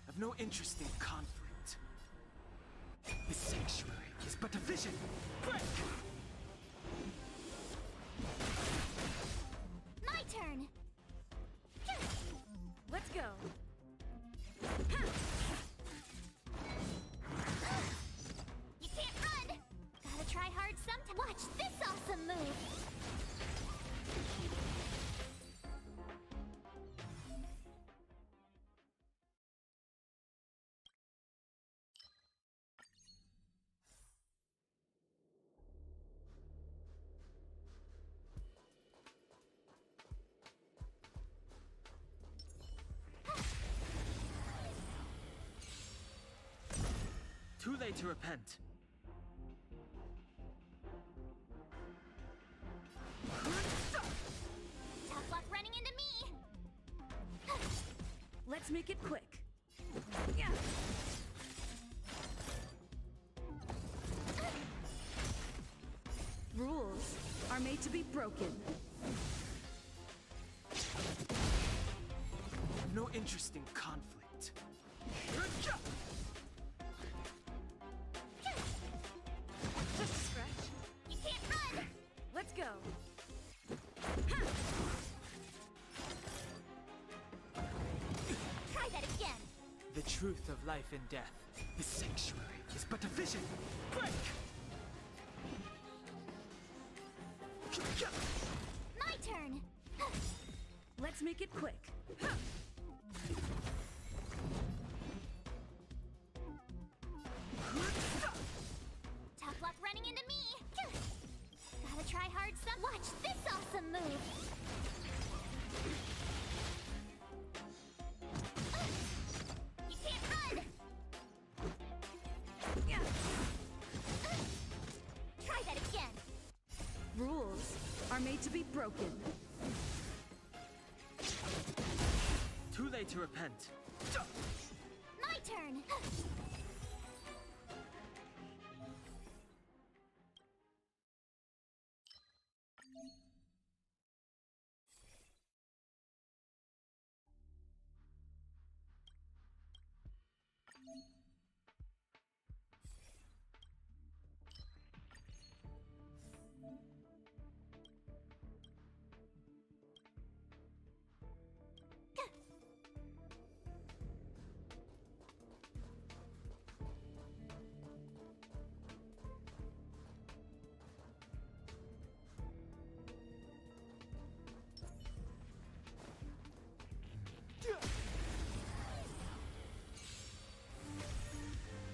I've no interest in conflict. The sanctuary is but a vision. Break! My turn! Let's go. You can't run! Gotta try hard sometime. Watch this awesome move! Too late to repent. Tough luck running into me! Let's make it quick. Yeah! are made to be broken. No interest in conflict. Just a scratch. You can't run! Let's go. Try that again. The truth of life and death. The sanctuary is but a vision. Break! My turn. Let's make it quick. Tough luck running into me. Gotta try hard some. Watch this awesome move. You can't run. Try that again. Rules are made to be broken. Too late to repent. My turn.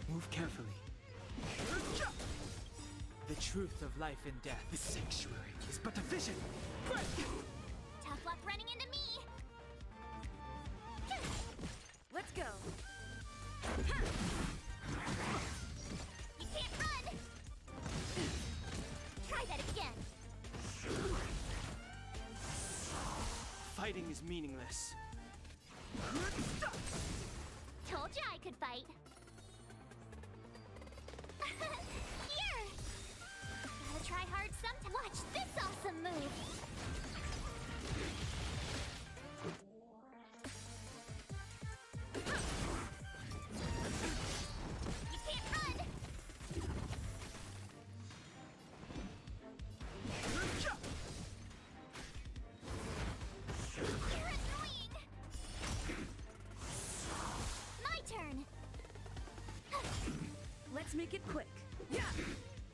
Move carefully. The truth of life and death. The sanctuary is but a vision. Break! Tough luck running into me. Let's go. You can't run. Try that again. Fighting is meaningless. Told you I could fight. Here! Gotta try hard sometime. Watch this awesome move! You can't run! You're annoying! My turn! Let's make it quick.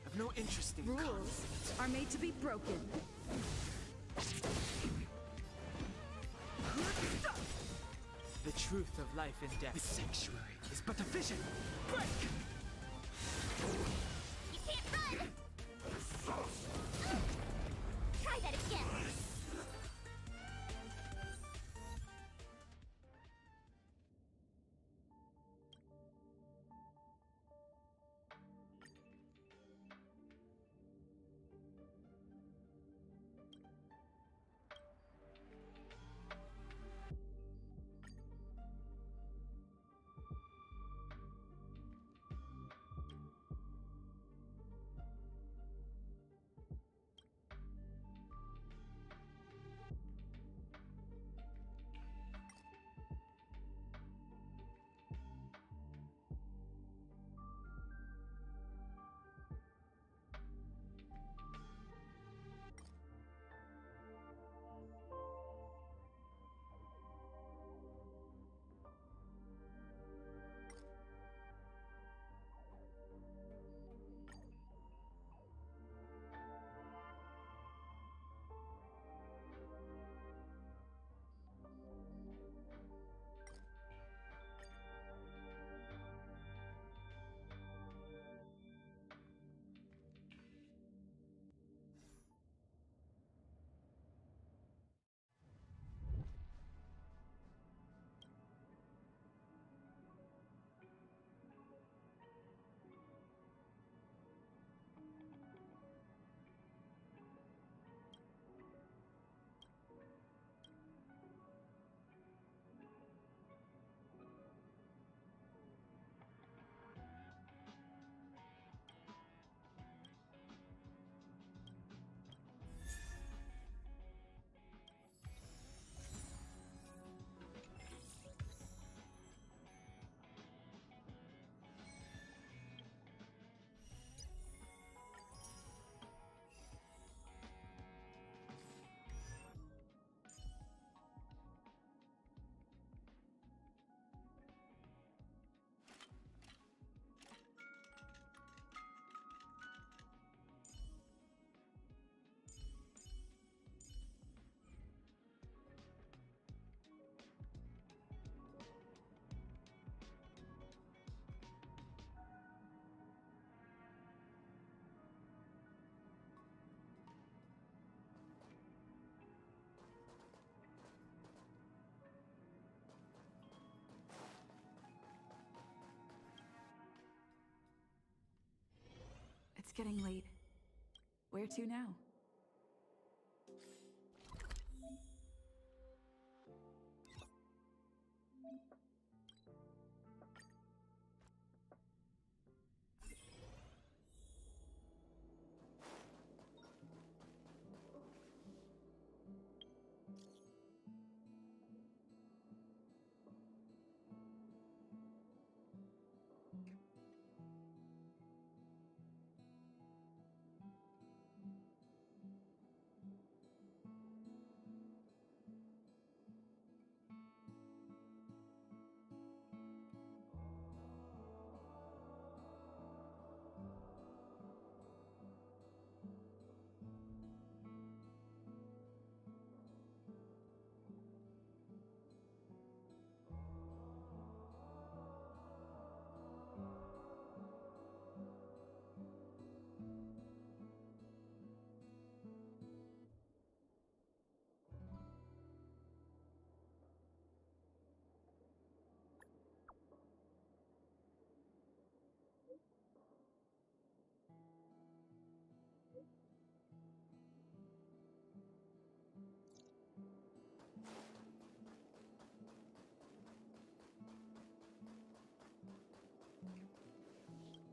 I've no interest in Rules conflict. are made to be broken. The truth of life and death. The sanctuary is but a vision. Break! You can't run! Try that again! It's getting late. Where to now?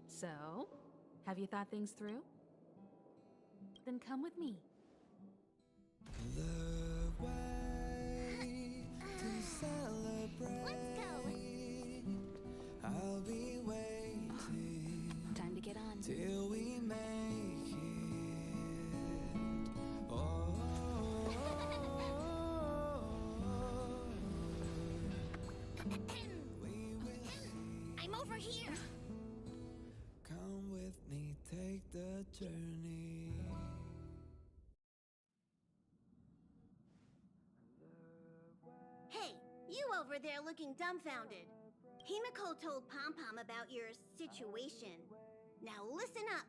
So, have you thought things through? Then come with me. The way to celebrate. Let's go. I'll be waiting Time to get on. till we make it. Oh, we will see. I'm over here. Come with me, take the journey. Hey, you over there looking dumbfounded. Himiko told Pom Pom about your situation. Now listen up.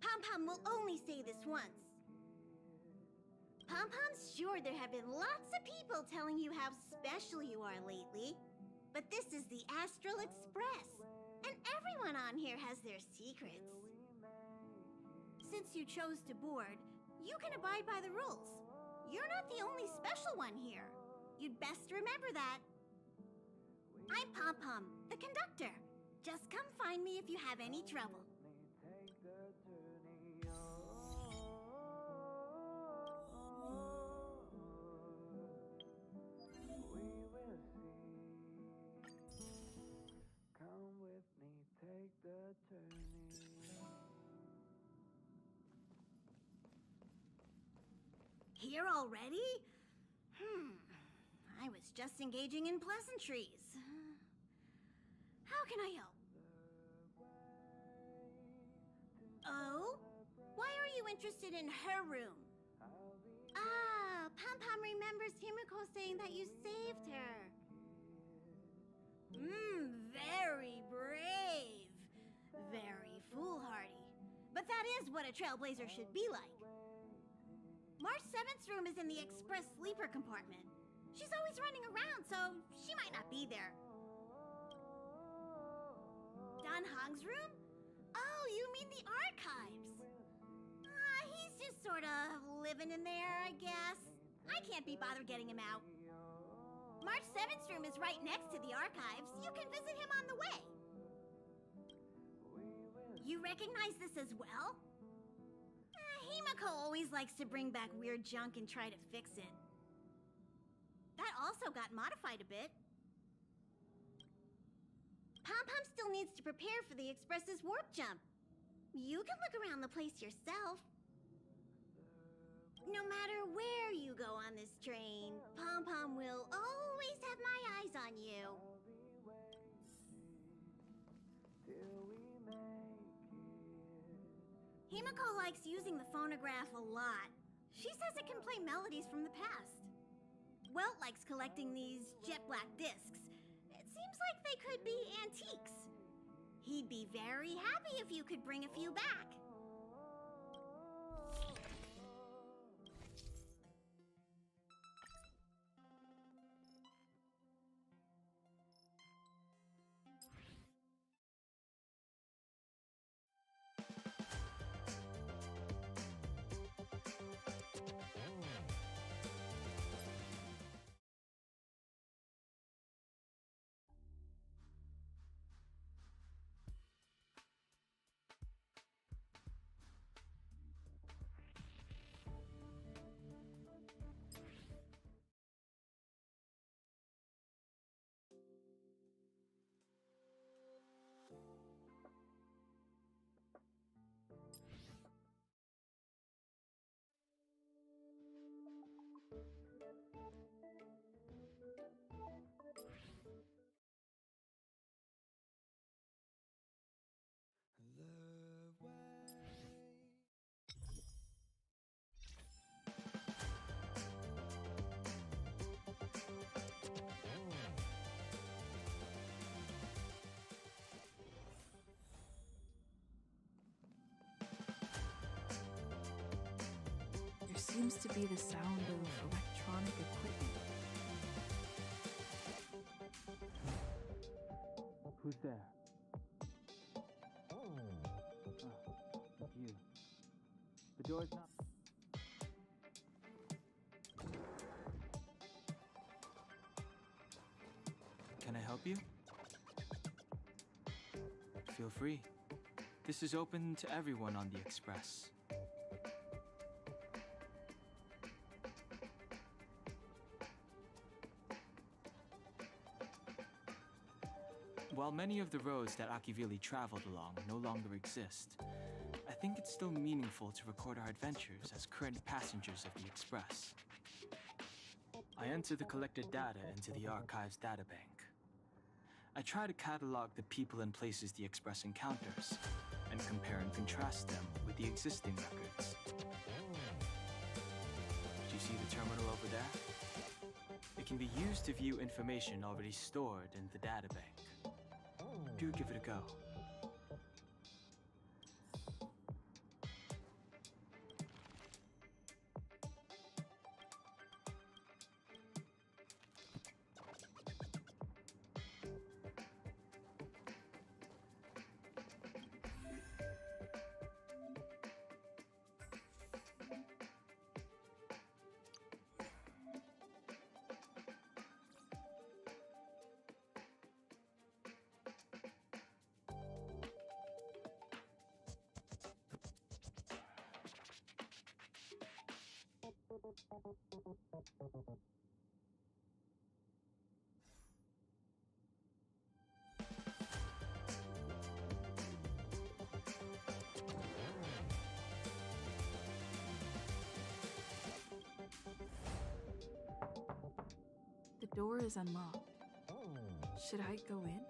Pom Pom will only say this once. Pom Pom's sure there have been lots of people telling you how special you are lately. But this is the Astral Express, and everyone on here has their secrets. Since you chose to board, you can abide by the rules. You're not the only special one here. You'd best remember that. I'm Pom Pom, the conductor. Just come find me if you have any trouble. Come with me, take the journey. Here already? I was just engaging in pleasantries. How can I help? Oh? Why are you interested in her room? Ah, Pom Pom remembers Himiko saying that you saved her. Very brave. Very foolhardy. But that is what a trailblazer should be like. March 7th's room is in the express sleeper compartment. She's always running around, so she might not be there. Dan Hong's room? Oh, you mean the archives? He's just sort of living in there, I guess. I can't be bothered getting him out. March 7th's room is right next to the archives. You can visit him on the way. You recognize this as well? Himiko always likes to bring back weird junk and try to fix it. That also got modified a bit. Pom Pom still needs to prepare for the Express's warp jump. You can look around the place yourself. No matter where you go on this train, Pom Pom will always have my eyes on you. Himiko likes using the phonograph a lot. She says it can play melodies from the past. Welt likes collecting these jet black discs. It seems like they could be antiques. He'd be very happy if you could bring a few back. seems to be the sound of electronic equipment. Who's there? It's you. The door's not. Can I help you? Feel free. This is open to everyone on the Express. While many of the roads that Akivili traveled along no longer exist, I think it's still meaningful to record our adventures as current passengers of the Express. I enter the collected data into the Archives databank. I try to catalog the people and places the Express encounters, and compare and contrast them with the existing records. Do you see the terminal over there? It can be used to view information already stored in the databank. Do give it a go. The door is unlocked. Should I go in?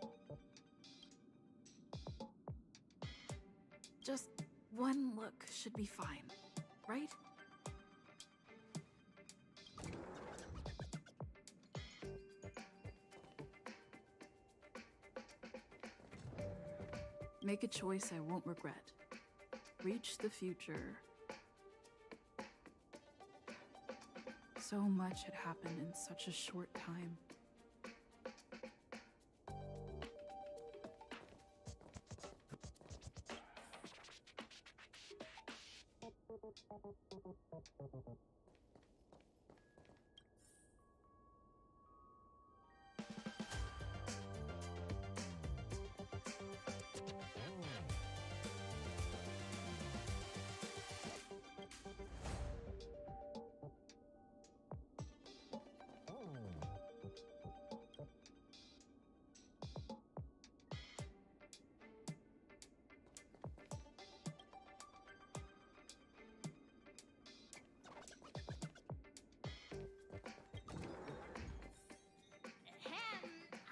Just one look should be fine, right? Make a choice I won't regret. Reach the future. So much had happened in such a short time.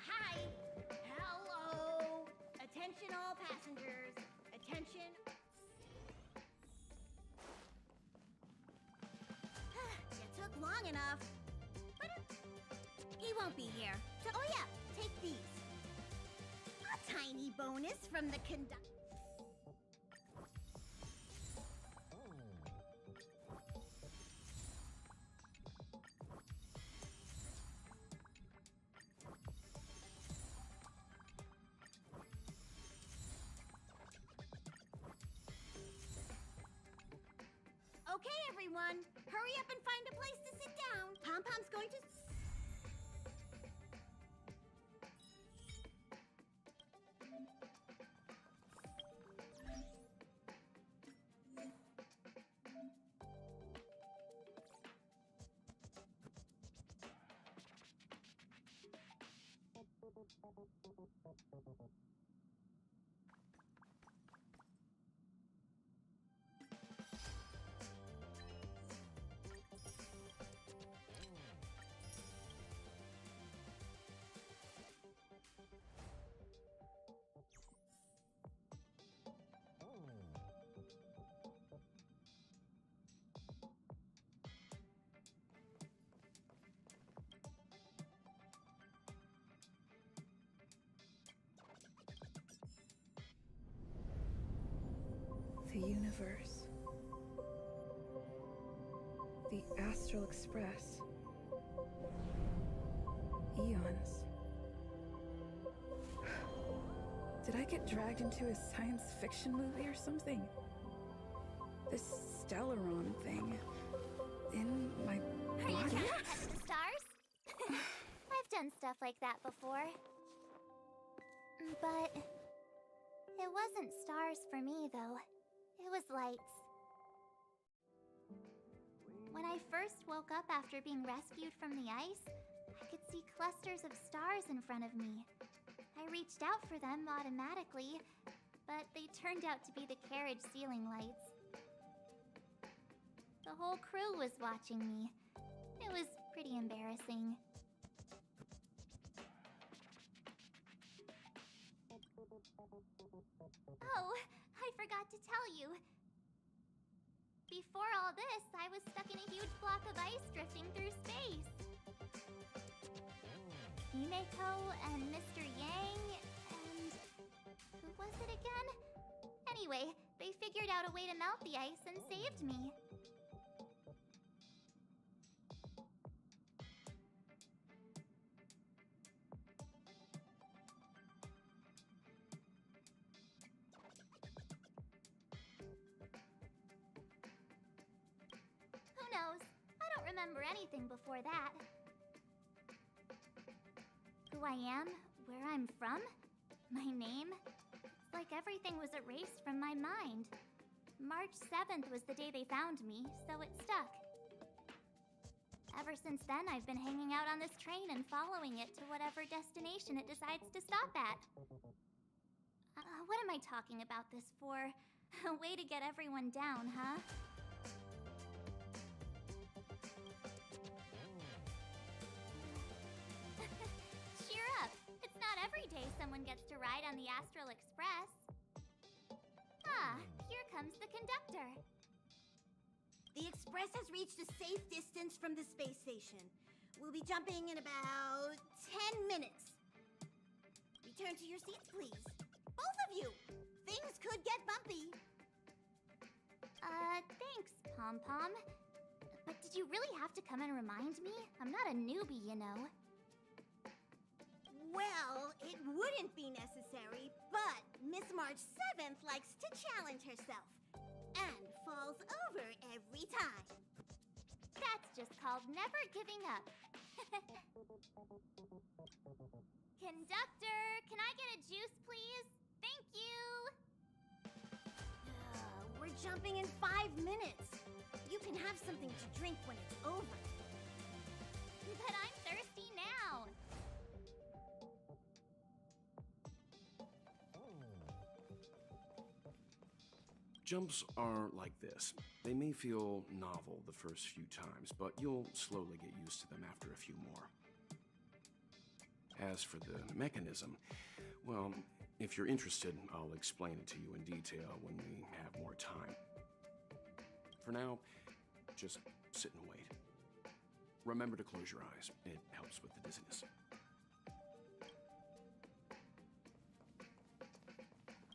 Hi. Hello. Attention all passengers. Attention. It took long enough. But he won't be here. So, oh yeah, take these. A tiny bonus from the conductor. Okay, everyone, hurry up and find a place to sit down. Pom-Pom's going to... The universe. The Astral Express. Eons. Did I get dragged into a science fiction movie or something? This Stellaron thing in my Are you body? trying to touch the stars? I've done stuff like that before. But it wasn't stars for me, though. It was lights. When I first woke up after being rescued from the ice, I could see clusters of stars in front of me. I reached out for them automatically, but they turned out to be the carriage ceiling lights. The whole crew was watching me. It was pretty embarrassing. Oh, I forgot to tell you. Before all this, I was stuck in a huge block of ice drifting through space. Himeko and Mr. Yang and... who was it again? Anyway, they figured out a way to melt the ice and saved me. Who knows? I don't remember anything before that. Who I am, where I'm from, my name. It's like everything was erased from my mind. March 7th was the day they found me, so it stuck. Ever since then, I've been hanging out on this train and following it to whatever destination it decides to stop at. What am I talking about this for? A way to get everyone down, huh? Cheer up! It's not every day someone gets to ride on the Astral Express. Ah, here comes the conductor. The Express has reached a safe distance from the space station. We'll be jumping in about 10 minutes. Return to your seats, please. Both of you! Things could get bumpy. Thanks, Pom-Pom. But did you really have to come and remind me? I'm not a newbie, you know. Well, it wouldn't be necessary, but Miss March 7th likes to challenge herself. And falls over every time. That's just called never giving up. Conductor, can I get a juice, please? Thank you! We're jumping in 5 minutes. You can have something to drink when it's over. But I'm thirsty now. Jumps are like this. They may feel novel the first few times, but you'll slowly get used to them after a few more. As for the mechanism, well, if you're interested, I'll explain it to you in detail when we have more time. For now, just sit and wait. Remember to close your eyes. It helps with the dizziness.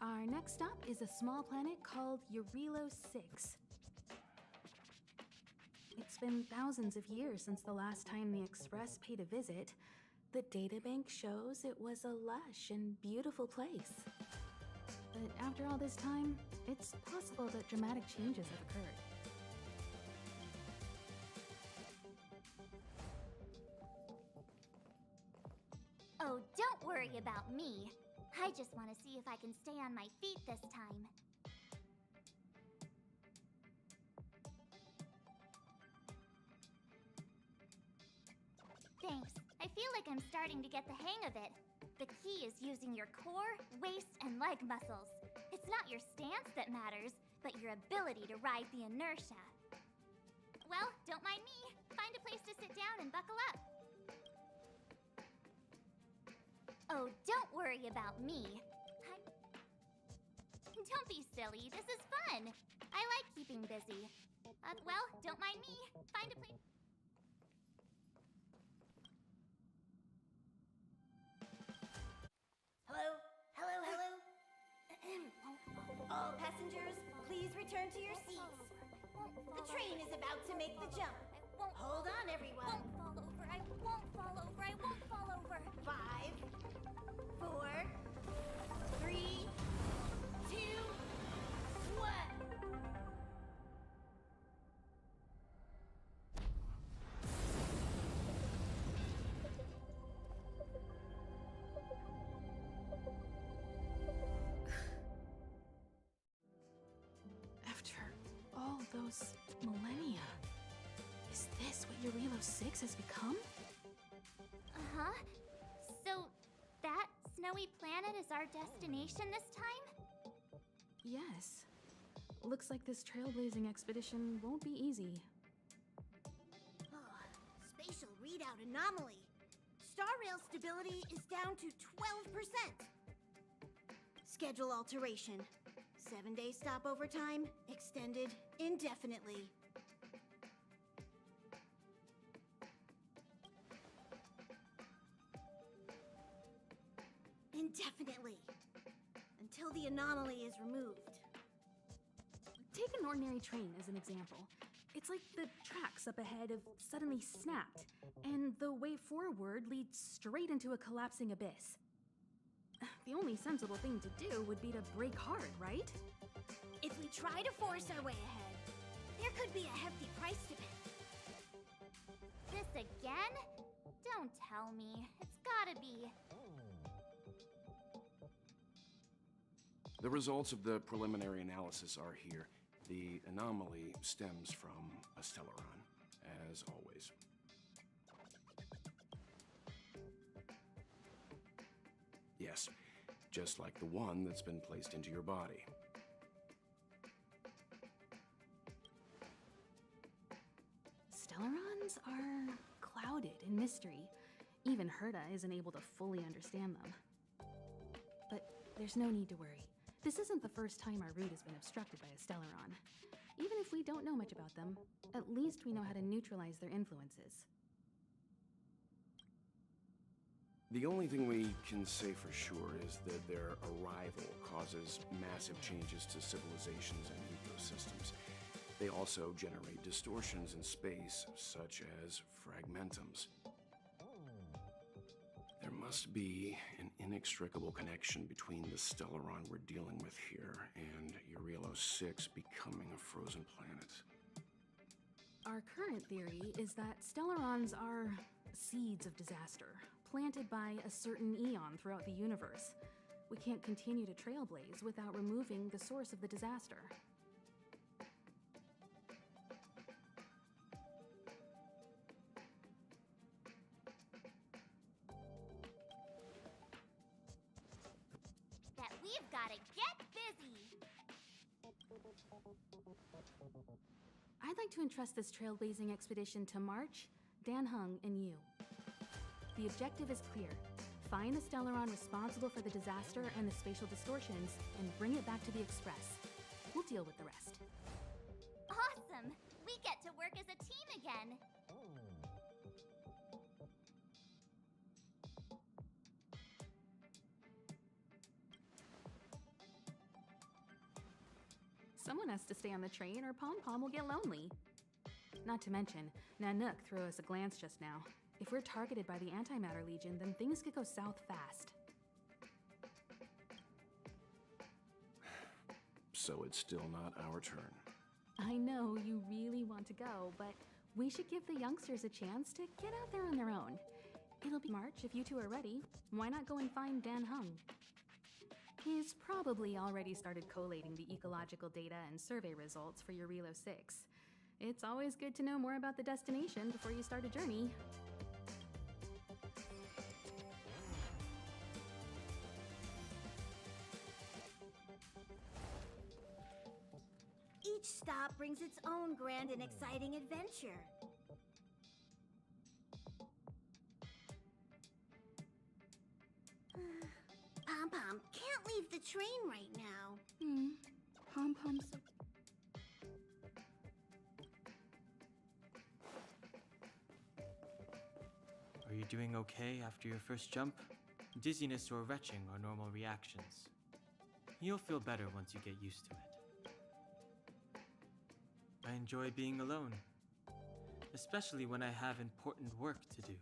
Our next stop is a small planet called Eurilo 6. It's been thousands of years since the last time the Express paid a visit. The databank shows it was a lush and beautiful place. But after all this time, it's possible that dramatic changes have occurred. Oh, don't worry about me. I just want to see if I can stay on my feet this time. Thanks. I feel like I'm starting to get the hang of it. The key is using your core, waist, and leg muscles. It's not your stance that matters, but your ability to ride the inertia. Well, don't mind me. Find a place to sit down and buckle up. Oh, don't worry about me. Don't be silly. This is fun. I like keeping busy. Well, don't mind me. Find a place. Hello? Hello, hello? All passengers, please return to your seats. won't fall The train is about to make the jump. I won't Hold on, everyone. won't fall over. I won't fall over. I won't fall over. 5, 4, 3, 2, 1. After all those millennia, is this what Eurilo 6 has become? Uh-huh. So, that snowy planet is our destination this time? Yes. Looks like this trailblazing expedition won't be easy. Oh, spatial readout anomaly. Star rail stability is down to 12%. Schedule alteration. 7-day stopover time extended indefinitely. Indefinitely. Until the anomaly is removed. Take an ordinary train as an example. It's like the tracks up ahead have suddenly snapped, and the way forward leads straight into a collapsing abyss. The only sensible thing to do would be to brake hard, right? If we try to force our way ahead, there could be a hefty price to pay. This again? Don't tell me. It's gotta be. The results of the preliminary analysis are here. The anomaly stems from a stellaron, as always. Yes, just like the one that's been placed into your body. Stellarons are clouded in mystery. Even Herta isn't able to fully understand them. But there's no need to worry. This isn't the first time our route has been obstructed by a Stellaron. Even if we don't know much about them, at least we know how to neutralize their influences. The only thing we can say for sure is that their arrival causes massive changes to civilizations and ecosystems. They also generate distortions in space, such as fragmentums. There must be an inextricable connection between the Stellaron we're dealing with here and Eurilo 6 becoming a frozen planet. Our current theory is that Stellarons are seeds of disaster, planted by a certain eon throughout the universe. We can't continue to trailblaze without removing the source of the disaster. That we've gotta get busy. I'd like to entrust this trailblazing expedition to March, Dan Hung, and you. The objective is clear. Find the Stellaron responsible for the disaster and the spatial distortions, and bring it back to the Express. We'll deal with the rest. Awesome! We get to work as a team again. Someone has to stay on the train or Pom Pom will get lonely. Not to mention, Nanook threw us a glance just now. If we're targeted by the Antimatter Legion, then things could go south fast. So it's still not our turn. I know you really want to go, but we should give the youngsters a chance to get out there on their own. It'll be March if you two are ready. Why not go and find Dan Hung? He's probably already started collating the ecological data and survey results for Eurilo 6. It's always good to know more about the destination before you start a journey. Each stop brings its own grand and exciting adventure. Pom Pom can't leave the train right now. Pom Pom's so. Are you doing okay after your first jump? Dizziness or retching are normal reactions. You'll feel better once you get used to it. I enjoy being alone, especially when I have important work to do.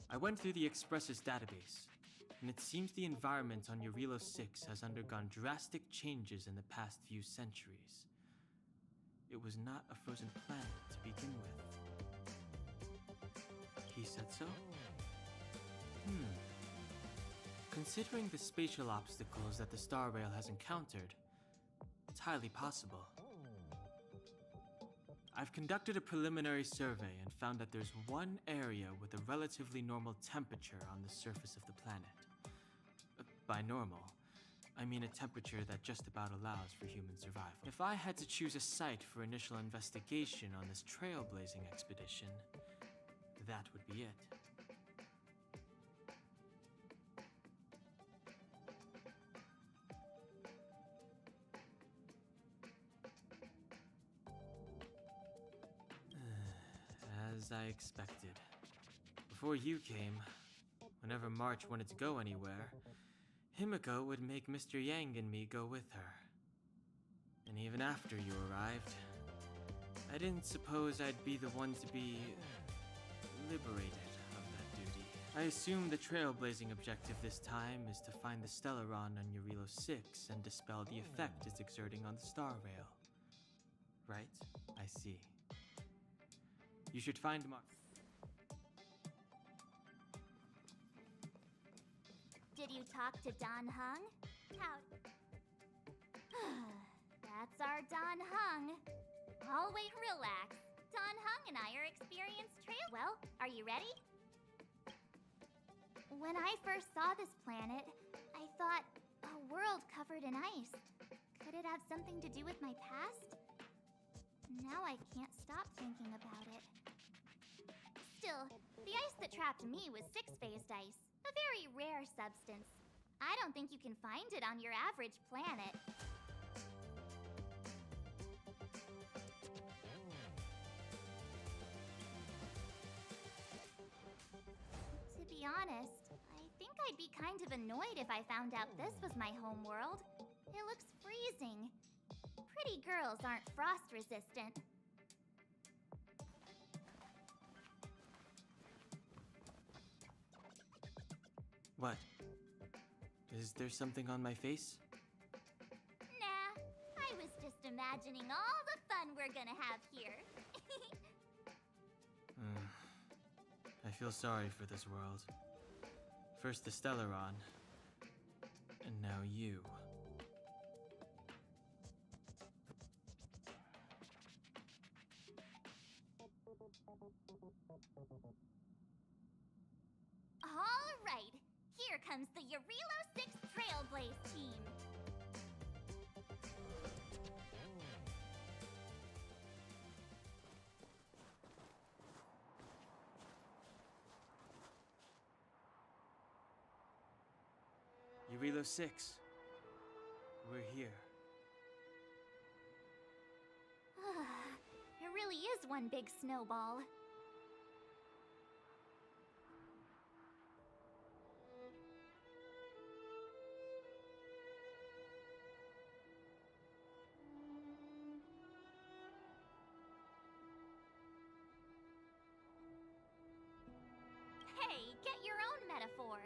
I went through the Express's database, and it seems the environment on Eurilo 6 has undergone drastic changes in the past few centuries. It was not a frozen planet to begin with. He said so? Considering the spatial obstacles that the Star Rail has encountered, it's highly possible. I've conducted a preliminary survey and found that there's one area with a relatively normal temperature on the surface of the planet. By normal, I mean a temperature that just about allows for human survival. If I had to choose a site for initial investigation on this trailblazing expedition, that would be it. As I expected. Before you came, whenever March wanted to go anywhere, Himiko would make Mr. Yang and me go with her. And even after you arrived, I didn't suppose I'd be the one to be liberated of that duty. I assume the trailblazing objective this time is to find the Stellaron on Eurilo 6 and dispel the effect it's exerting on the Star Rail. Right? I see. You should find Mark. Did you talk to Don Hung? How? That's our Don Hung. I'll wait, relax. Don Hung and I are experienced trail. Well, are you ready? When I first saw this planet, I thought a world covered in ice. Could it have something to do with my past? Now I can't stop thinking about it. Still, the ice that trapped me was six-phased ice, a very rare substance. I don't think you can find it on your average planet. To be honest, I think I'd be kind of annoyed if I found out this was my home world. It looks freezing. Pretty girls aren't frost resistant. What? Is there something on my face? Nah, I was just imagining all the fun we're gonna have here. I feel sorry for this world. First the Stellaron, and now you. All right, here comes the Eurilo 6 Trailblaze team. Eurilo 6. We're here. It really is one big snowball. Hey, get your own metaphor.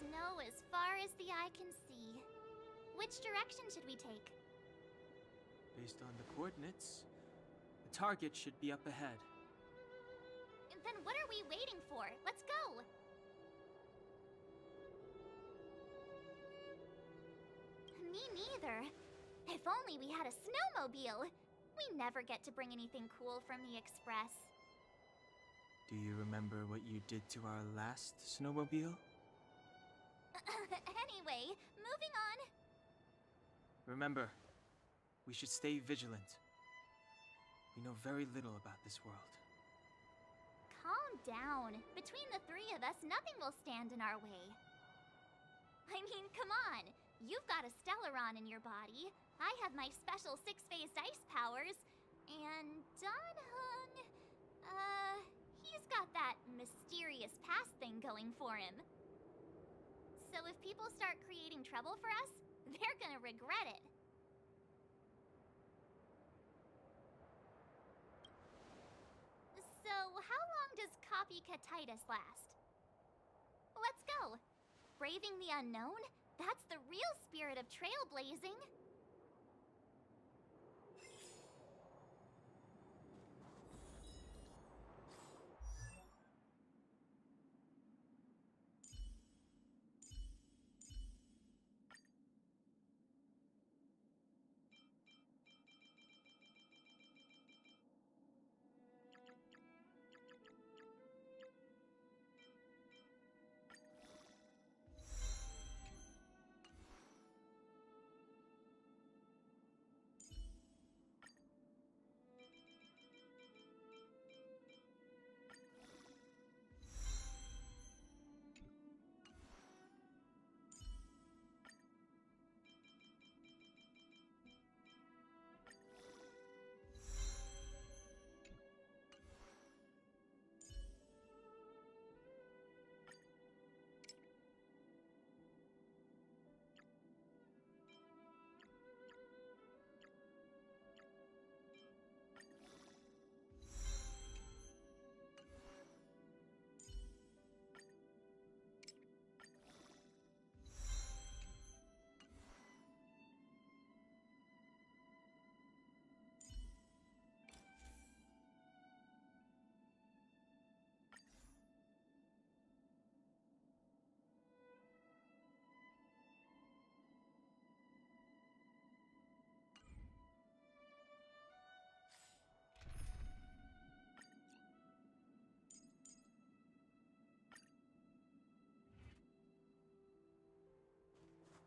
Snow as far as the eye can see. Which direction should we take? Based on the coordinates, the target should be up ahead. Then what are we waiting for? Let's go! Me neither. If only we had a snowmobile. We never get to bring anything cool from the Express. Do you remember what you did to our last snowmobile? Anyway, moving on. Remember, we should stay vigilant. We know very little about this world. Calm down. Between the three of us, nothing will stand in our way. I mean, come on. You've got a Stellaron in your body. I have my special six-phased ice powers. And Don Hung... he's got that mysterious past thing going for him. So if people start creating trouble for us, they're gonna regret it. copycatitis last. Let's go! Braving the unknown? That's the real spirit of trailblazing.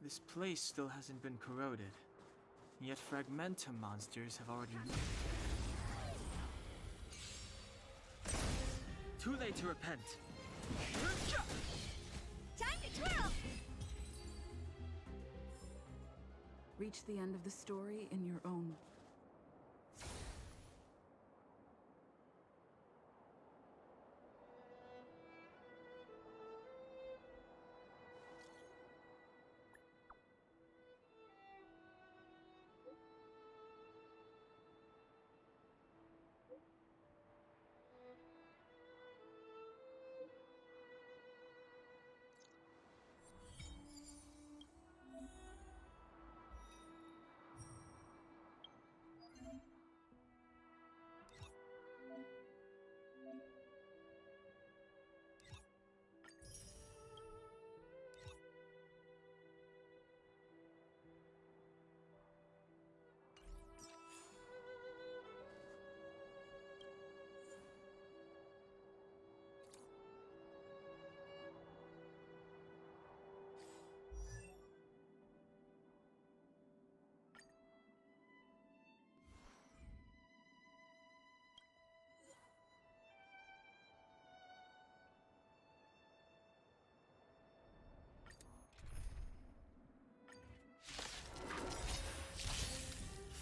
This place still hasn't been corroded, yet fragmentum monsters have already... Too late to repent! Time to twirl! Reach the end of the story in your own.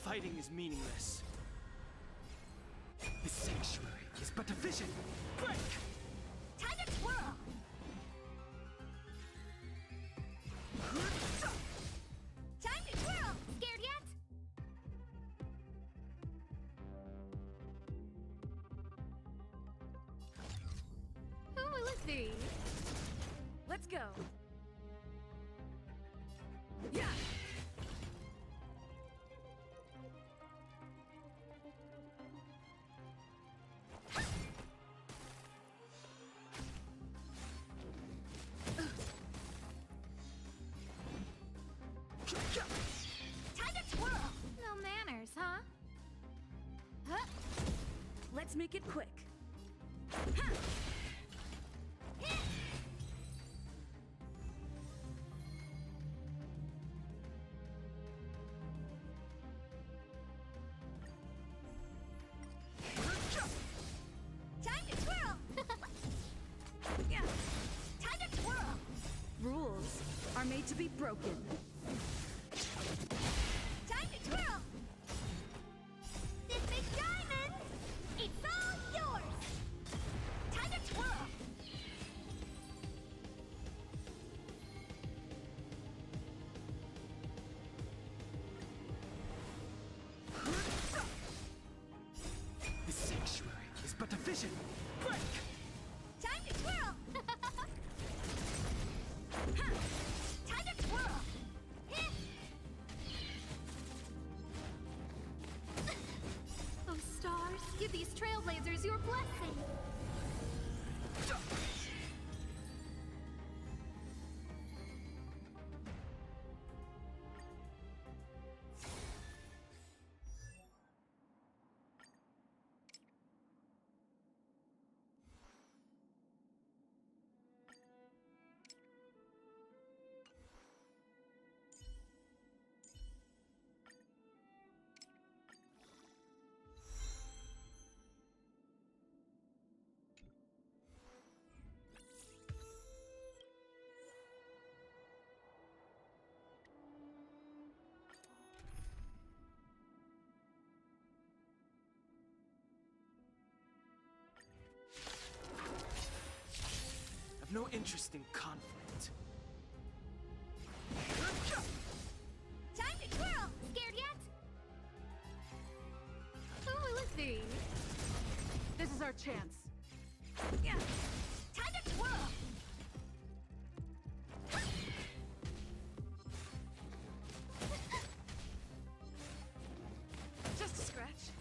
Fighting is meaningless. The sanctuary is but a vision. Break! Time to twirl! Time to twirl! Scared yet? Who will it be? Let's go. Yeah. Time to twirl! No manners, huh? Let's make it quick. Time to twirl! Time to twirl! Rules are made to be broken. Time to twirl! This big diamond, it's all yours! Time to twirl! The sanctuary is but a vision. Break! Give these trailblazers your blessing! I've no interest in conflict. Time to twirl! Scared yet? Oh, let's see. This is our chance. Yeah. Time to twirl! Just a scratch.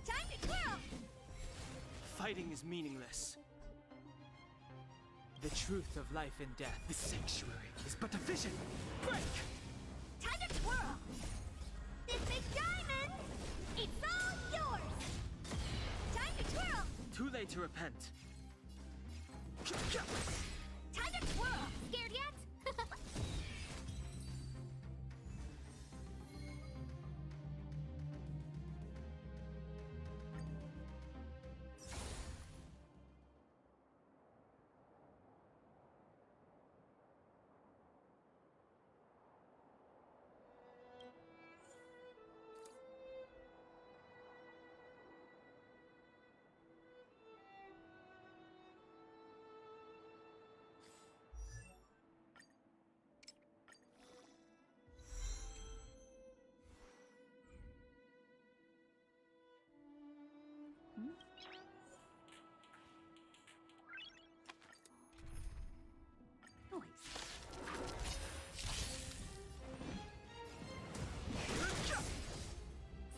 Time to twirl! Fighting is meaningless. The truth of life and death, the sanctuary, is but a vision. Break! Time to twirl! This big diamond! It's all yours! Time to twirl! Too late to repent. Time to twirl! Scared yet?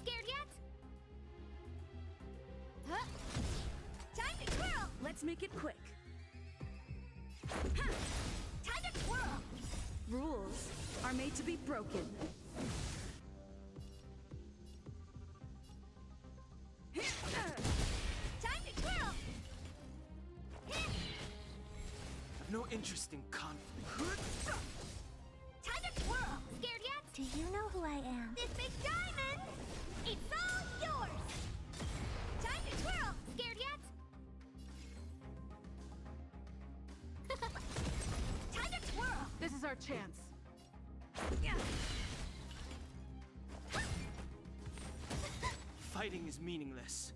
Scared yet? Huh? Time to twirl! Let's make it quick. Huh. Time to twirl! Rules are made to be broken. Time to twirl! I've no interest in conflict. Time to twirl! Scared yet? Do you know who I am? This big diamond! It's all yours! Time to twirl! Scared yet? Time to twirl! This is our chance. Yeah. Fighting is meaningless.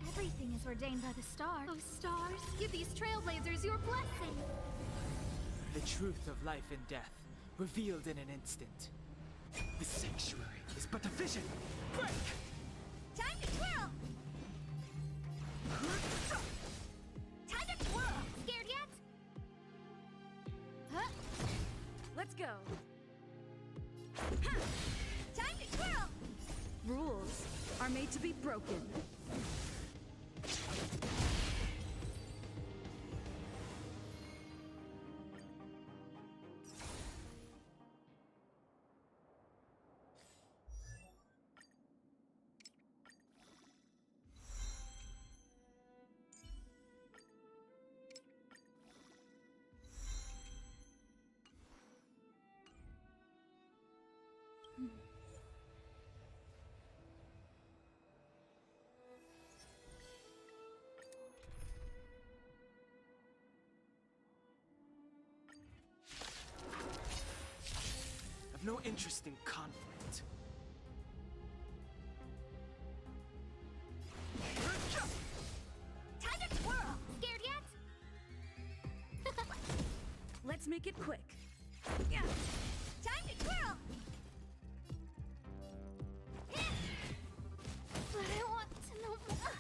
Everything is ordained by the stars. Oh, stars, give these trailblazers your blessing! The truth of life and death, revealed in an instant. The sanctuary is but a vision. Break! Time to twirl! Time to twirl! Scared yet? Huh? Let's go. Huh. Time to twirl! Rules are made to be broken. I've no interest in conflict. Time to twirl! Scared yet? Let's make it quick. Yeah. Time to twirl! But I want to know more.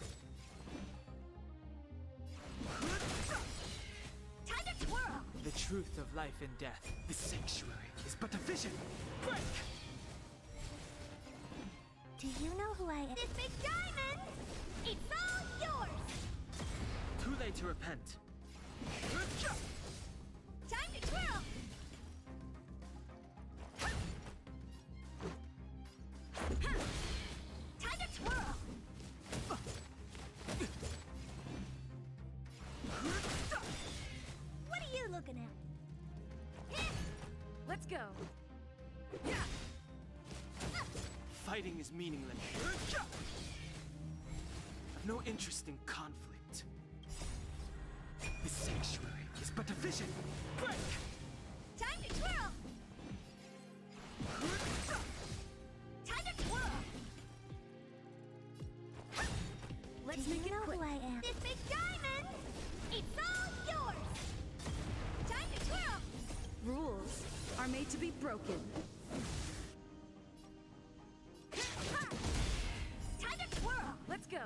Time to twirl! The truth of life and death. The sanctuary is but a vision. Break! Do you know who I am? This big diamond! It's all yours! Too late to repent. Time to twirl! Time to twirl! What are you looking at? Let's go. Fighting is meaningless. I've no interest in conflict. The sanctuary is but a vision. Break! Time to twirl! Time to twirl! Let's make it quick. Who I am? This big diamond! It's all yours! Time to twirl! Rules are made to be broken. Time to twirl! Let's go.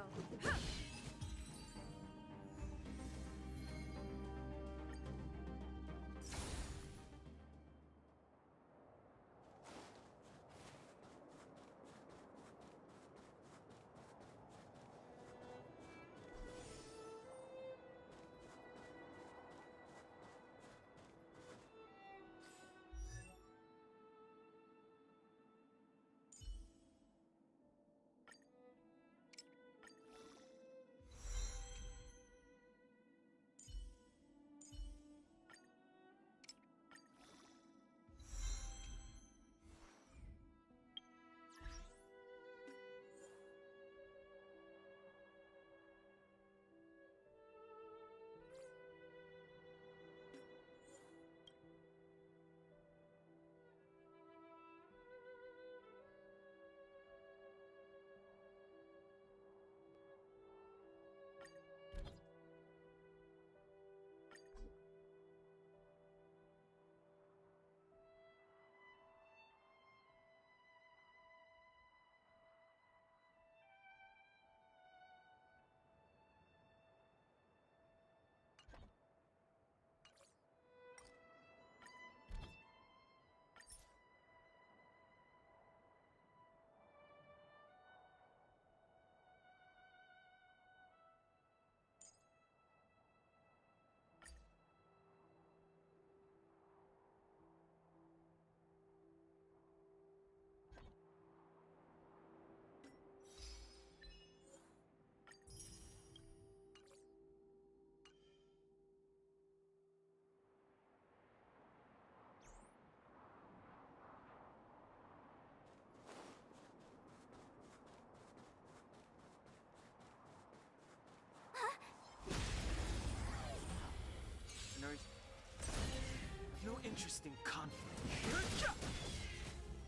No interest in conflict.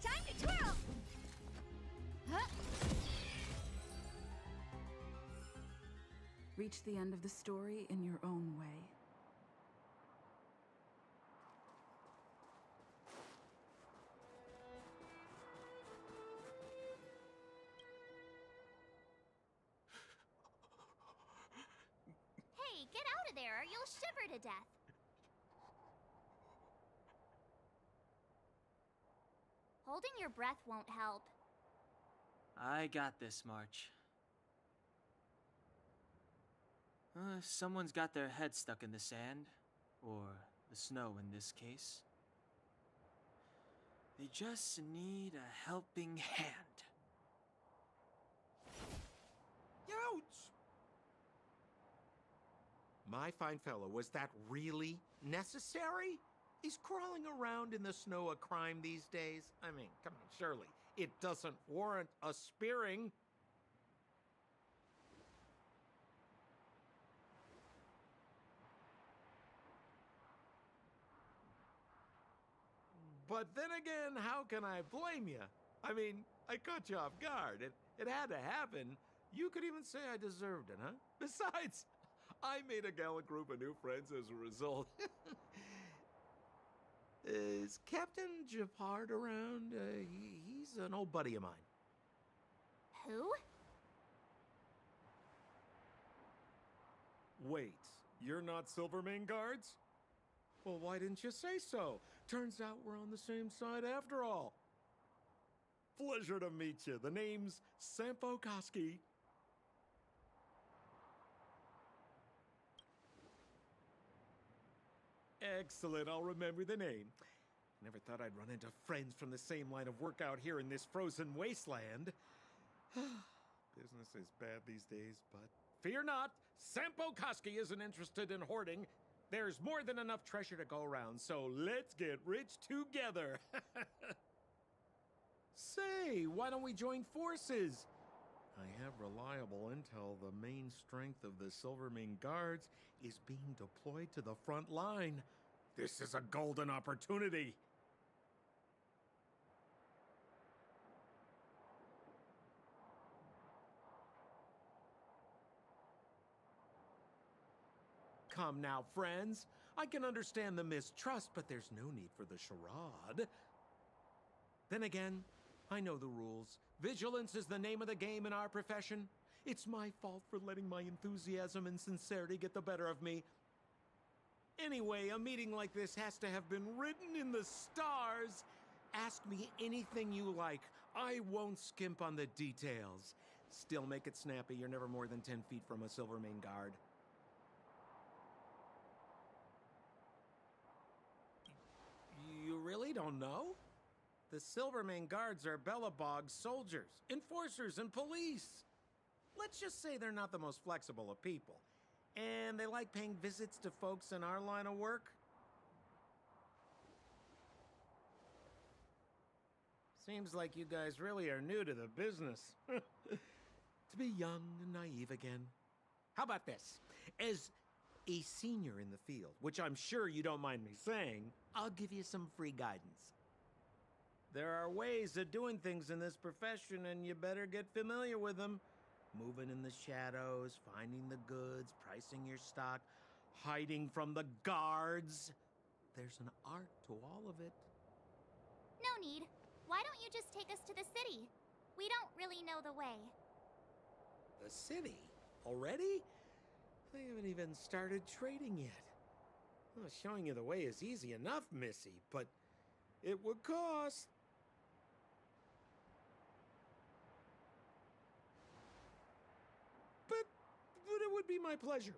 Time to twirl! Reach the end of the story in your own way. Hey, get out of there or you'll shiver to death. Holding your breath won't help. I got this, March. If someone's got their head stuck in the sand, or the snow in this case, they just need a helping hand. Ouch! My fine fellow, was that really necessary? Is crawling around in the snow a crime these days? I mean, come on, surely. It doesn't warrant a spearing. But then again, how can I blame you? I mean, I caught you off guard. It had to happen. You could even say I deserved it, huh? Besides, I made a gallant group of new friends as a result. Is Captain Japard around? He's an old buddy of mine. Who? Wait, you're not Silvermane guards? Well, why didn't you say so? Turns out we're on the same side after all. Pleasure to meet you. The name's Sampo Koski. Excellent, I'll remember the name. Never thought I'd run into friends from the same line of work out here in this frozen wasteland. Business is bad these days, but fear not, Sampo Koski isn't interested in hoarding. There's more than enough treasure to go around, so let's get rich together. Say, why don't we join forces? I have reliable intel the main strength of the Silvermane Guards is being deployed to the front line. This is a golden opportunity. Come now, friends. I can understand the mistrust, but there's no need for the charade. Then again, I know the rules. Vigilance is the name of the game in our profession. It's my fault for letting my enthusiasm and sincerity get the better of me. Anyway, a meeting like this has to have been written in the stars. Ask me anything you like. I won't skimp on the details. Still make it snappy. You're never more than 10 feet from a Silvermane Guard. You really don't know? The Silvermane Guards are Bellabog's soldiers, enforcers, and police. Let's just say they're not the most flexible of people. And they like paying visits to folks in our line of work. Seems like you guys really are new to the business. To be young and naive again. How about this? As a senior in the field, which I'm sure you don't mind me saying, I'll give you some free guidance. There are ways of doing things in this profession, and you better get familiar with them. Moving in the shadows, finding the goods, pricing your stock, hiding from the guards. There's an art to all of it. No need. Why don't you just take us to the city? We don't really know the way. The city? Already? They haven't even started trading yet. Well, showing you the way is easy enough, Missy, but it would cost. But it would be my pleasure.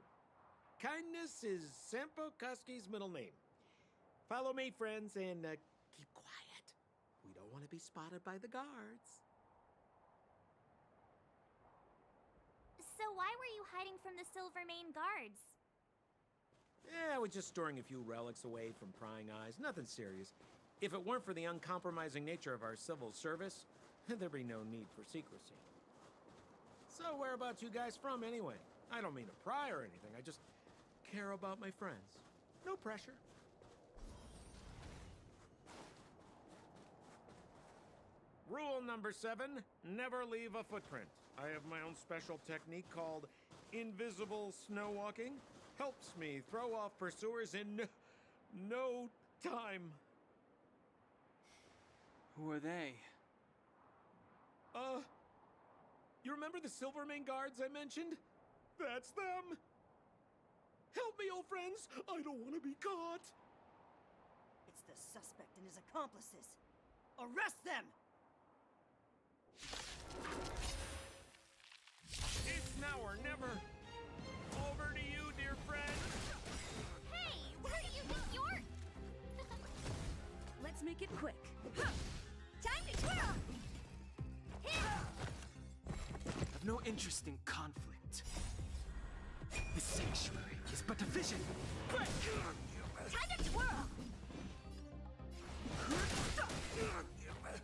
Kindness is Sampo Koski's middle name. Follow me, friends, and keep quiet. We don't want to be spotted by the guards. So why were you hiding from the Silvermane Guards? Yeah, we're just storing a few relics away from prying eyes. Nothing serious. If it weren't for the uncompromising nature of our civil service, there'd be no need for secrecy. So whereabouts you guys from, anyway? I don't mean to pry or anything. I just care about my friends. No pressure. Rule number 7, never leave a footprint. I have my own special technique called invisible snow walking. Helps me throw off pursuers in no time. Who are they? You remember the Silvermane Guards I mentioned? That's them! Help me, old friends! I don't want to be caught! It's the suspect and his accomplices. Arrest them! It's now or never! Over to you, dear friend! Hey, where do you think you're... Let's make it quick. Time to twirl! I've no interest in conflict. The sanctuary is but a vision. Time to twirl!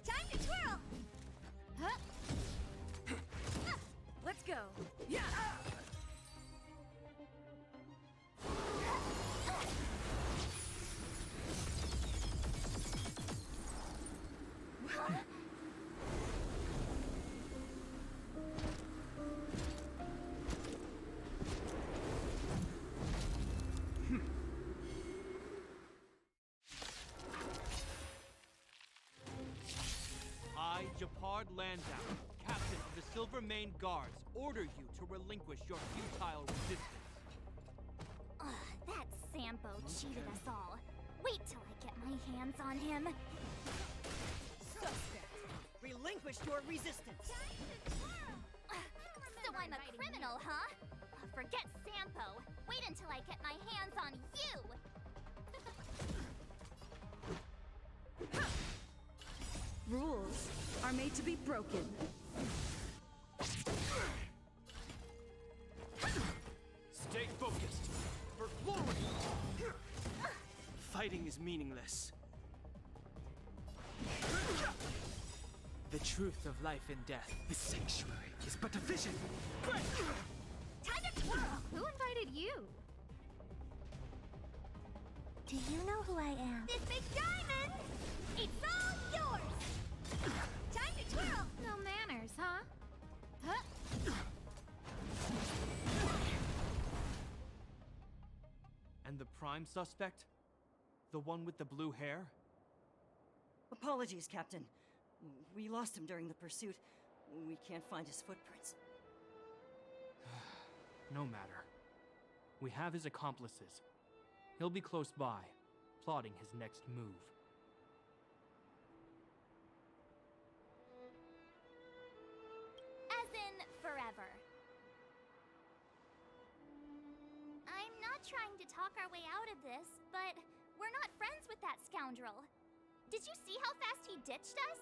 Time to twirl! Let's go. Yeah. I, Japard Landau, captain of the Silvermane Guards, order you to relinquish your futile resistance. That Sampo cheated us all. Wait till I get my hands on him. Suspect! Relinquish your resistance! So I'm a criminal, huh? Forget Sampo. Wait until I get my hands on you! Rules are made to be broken. Stay focused. For glory! Fighting is meaningless. The truth of life and death. The sanctuary is but a vision. Time to twirl! Who invited you? Do you know who I am? This big diamond! It's all yours! Time to twirl! No manners, huh? Huh? And the prime suspect? The one with the blue hair? Apologies, Captain. We lost him during the pursuit. We can't find his footprints. No matter. We have his accomplices. He'll be close by, plotting his next move. As in, forever. I'm not trying to talk our way out of this, but we're not friends with that scoundrel. Did you see how fast he ditched us?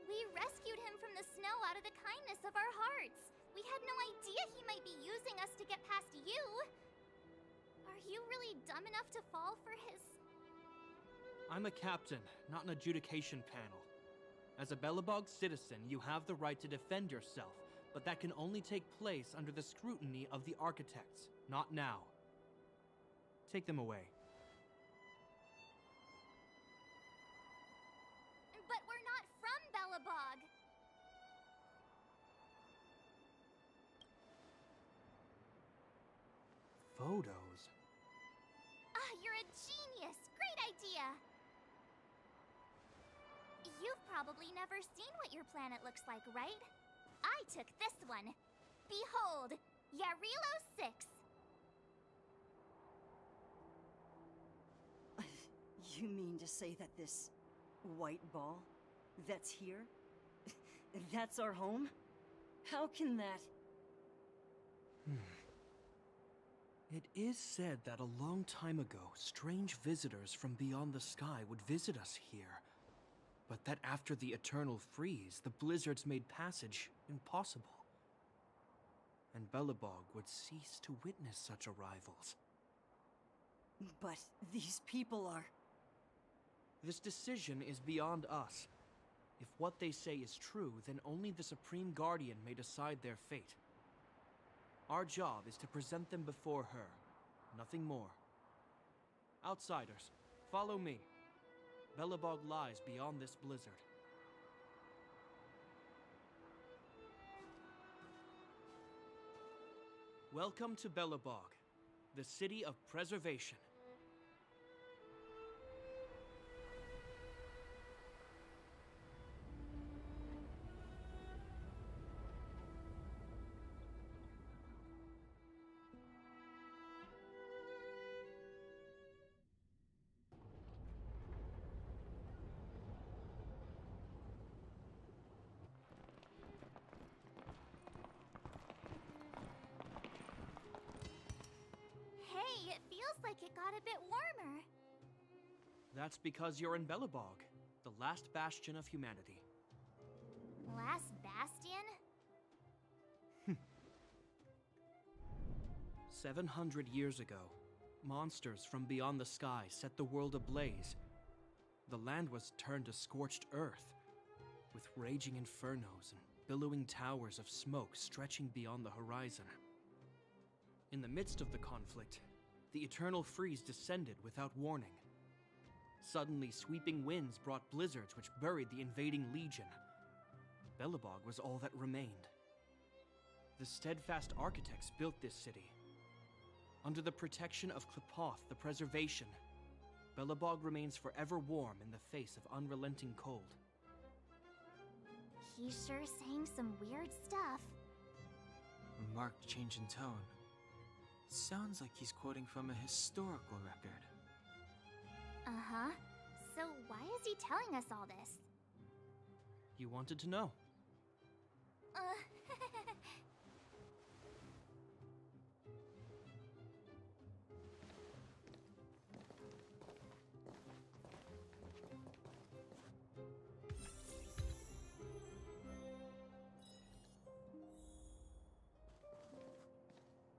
We rescued him from the snow out of the kindness of our hearts. We had no idea he might be using us to get past you. Are you really dumb enough to fall for his... I'm a captain, not an adjudication panel. As a Belobog citizen, you have the right to defend yourself, but that can only take place under the scrutiny of the architects, not now. Take them away. But we're not from Belobog. Photos? Ah, you're a genius! Great idea! You've probably never seen what your planet looks like, right? I took this one. Behold, Yarilo 6. You mean to say that this white ball that's here, that's our home? How can that... It is said that a long time ago, strange visitors from beyond the sky would visit us here. But that after the eternal freeze, the blizzards made passage impossible. And Belobog would cease to witness such arrivals. But these people are... This decision is beyond us. If what they say is true, then only the Supreme Guardian may decide their fate. Our job is to present them before her, nothing more. Outsiders, follow me. Belobog lies beyond this blizzard. Welcome to Belobog, the city of preservation. Hey, it feels like it got a bit warmer. That's because you're in Belobog, the last bastion of humanity. Last bastion? 700 years ago, monsters from beyond the sky set the world ablaze. The land was turned to scorched earth, with raging infernos and billowing towers of smoke stretching beyond the horizon. In the midst of the conflict, the eternal freeze descended without warning. Suddenly, sweeping winds brought blizzards which buried the invading legion. Belobog was all that remained. The steadfast architects built this city. Under the protection of Klepoth, the preservation, Belobog remains forever warm in the face of unrelenting cold. He's sure saying some weird stuff. A marked change in tone. Sounds like he's quoting from a historical record. Uh-huh. So why is he telling us all this? You wanted to know.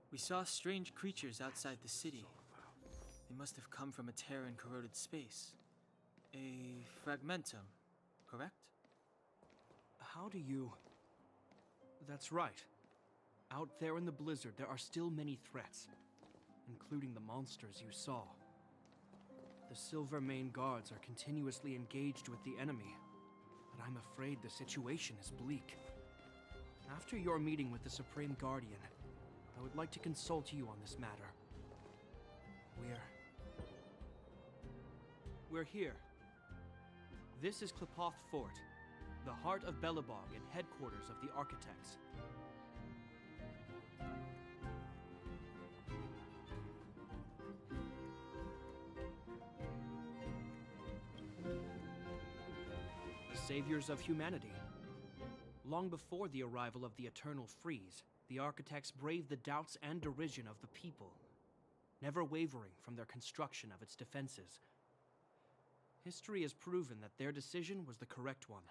We saw strange creatures outside the city. They must have come from a tear in corroded space. A fragmentum, correct? How do you... That's right. Out there in the blizzard, there are still many threats, including the monsters you saw. The Silvermane guards are continuously engaged with the enemy, but I'm afraid the situation is bleak. After your meeting with the Supreme Guardian, I would like to consult you on this matter. We're here. This is Klipoth Fort, the heart of Belobog and headquarters of the Architects. The saviors of humanity. Long before the arrival of the Eternal Freeze, the Architects braved the doubts and derision of the people, never wavering from their construction of its defenses. History has proven that their decision was the correct one.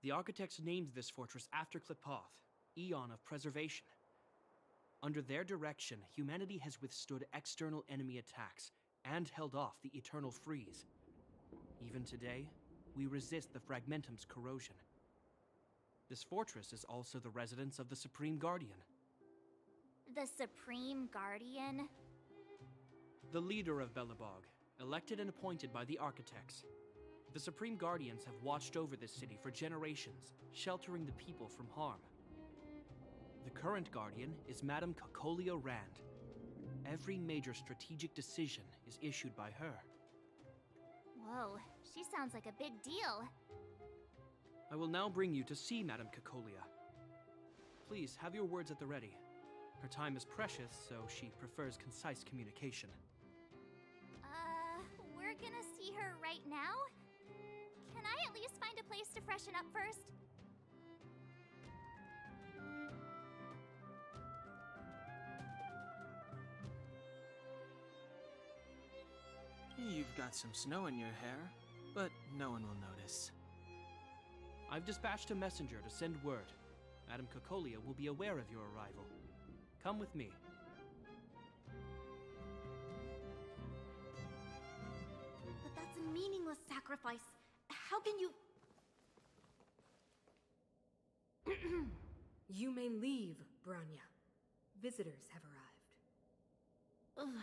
The Architects named this fortress after Klipoth, Eon of Preservation. Under their direction, humanity has withstood external enemy attacks and held off the Eternal Freeze. Even today, we resist the Fragmentum's corrosion. This fortress is also the residence of the Supreme Guardian. The Supreme Guardian? The leader of Belobog, elected and appointed by the Architects. The Supreme Guardians have watched over this city for generations, sheltering the people from harm. The current Guardian is Madame Cocolia Rand. Every major strategic decision is issued by her. Whoa, she sounds like a big deal. I will now bring you to see Madame Cocolia. Please, have your words at the ready. Her time is precious, so she prefers concise communication. We're gonna see her right now? Can I at least find a place to freshen up first? You've got some snow in your hair, but no one will notice. I've dispatched a messenger to send word. Madame Cocolia will be aware of your arrival. Come with me. But that's a meaningless sacrifice. How can you... You may leave, Branya. Visitors have arrived.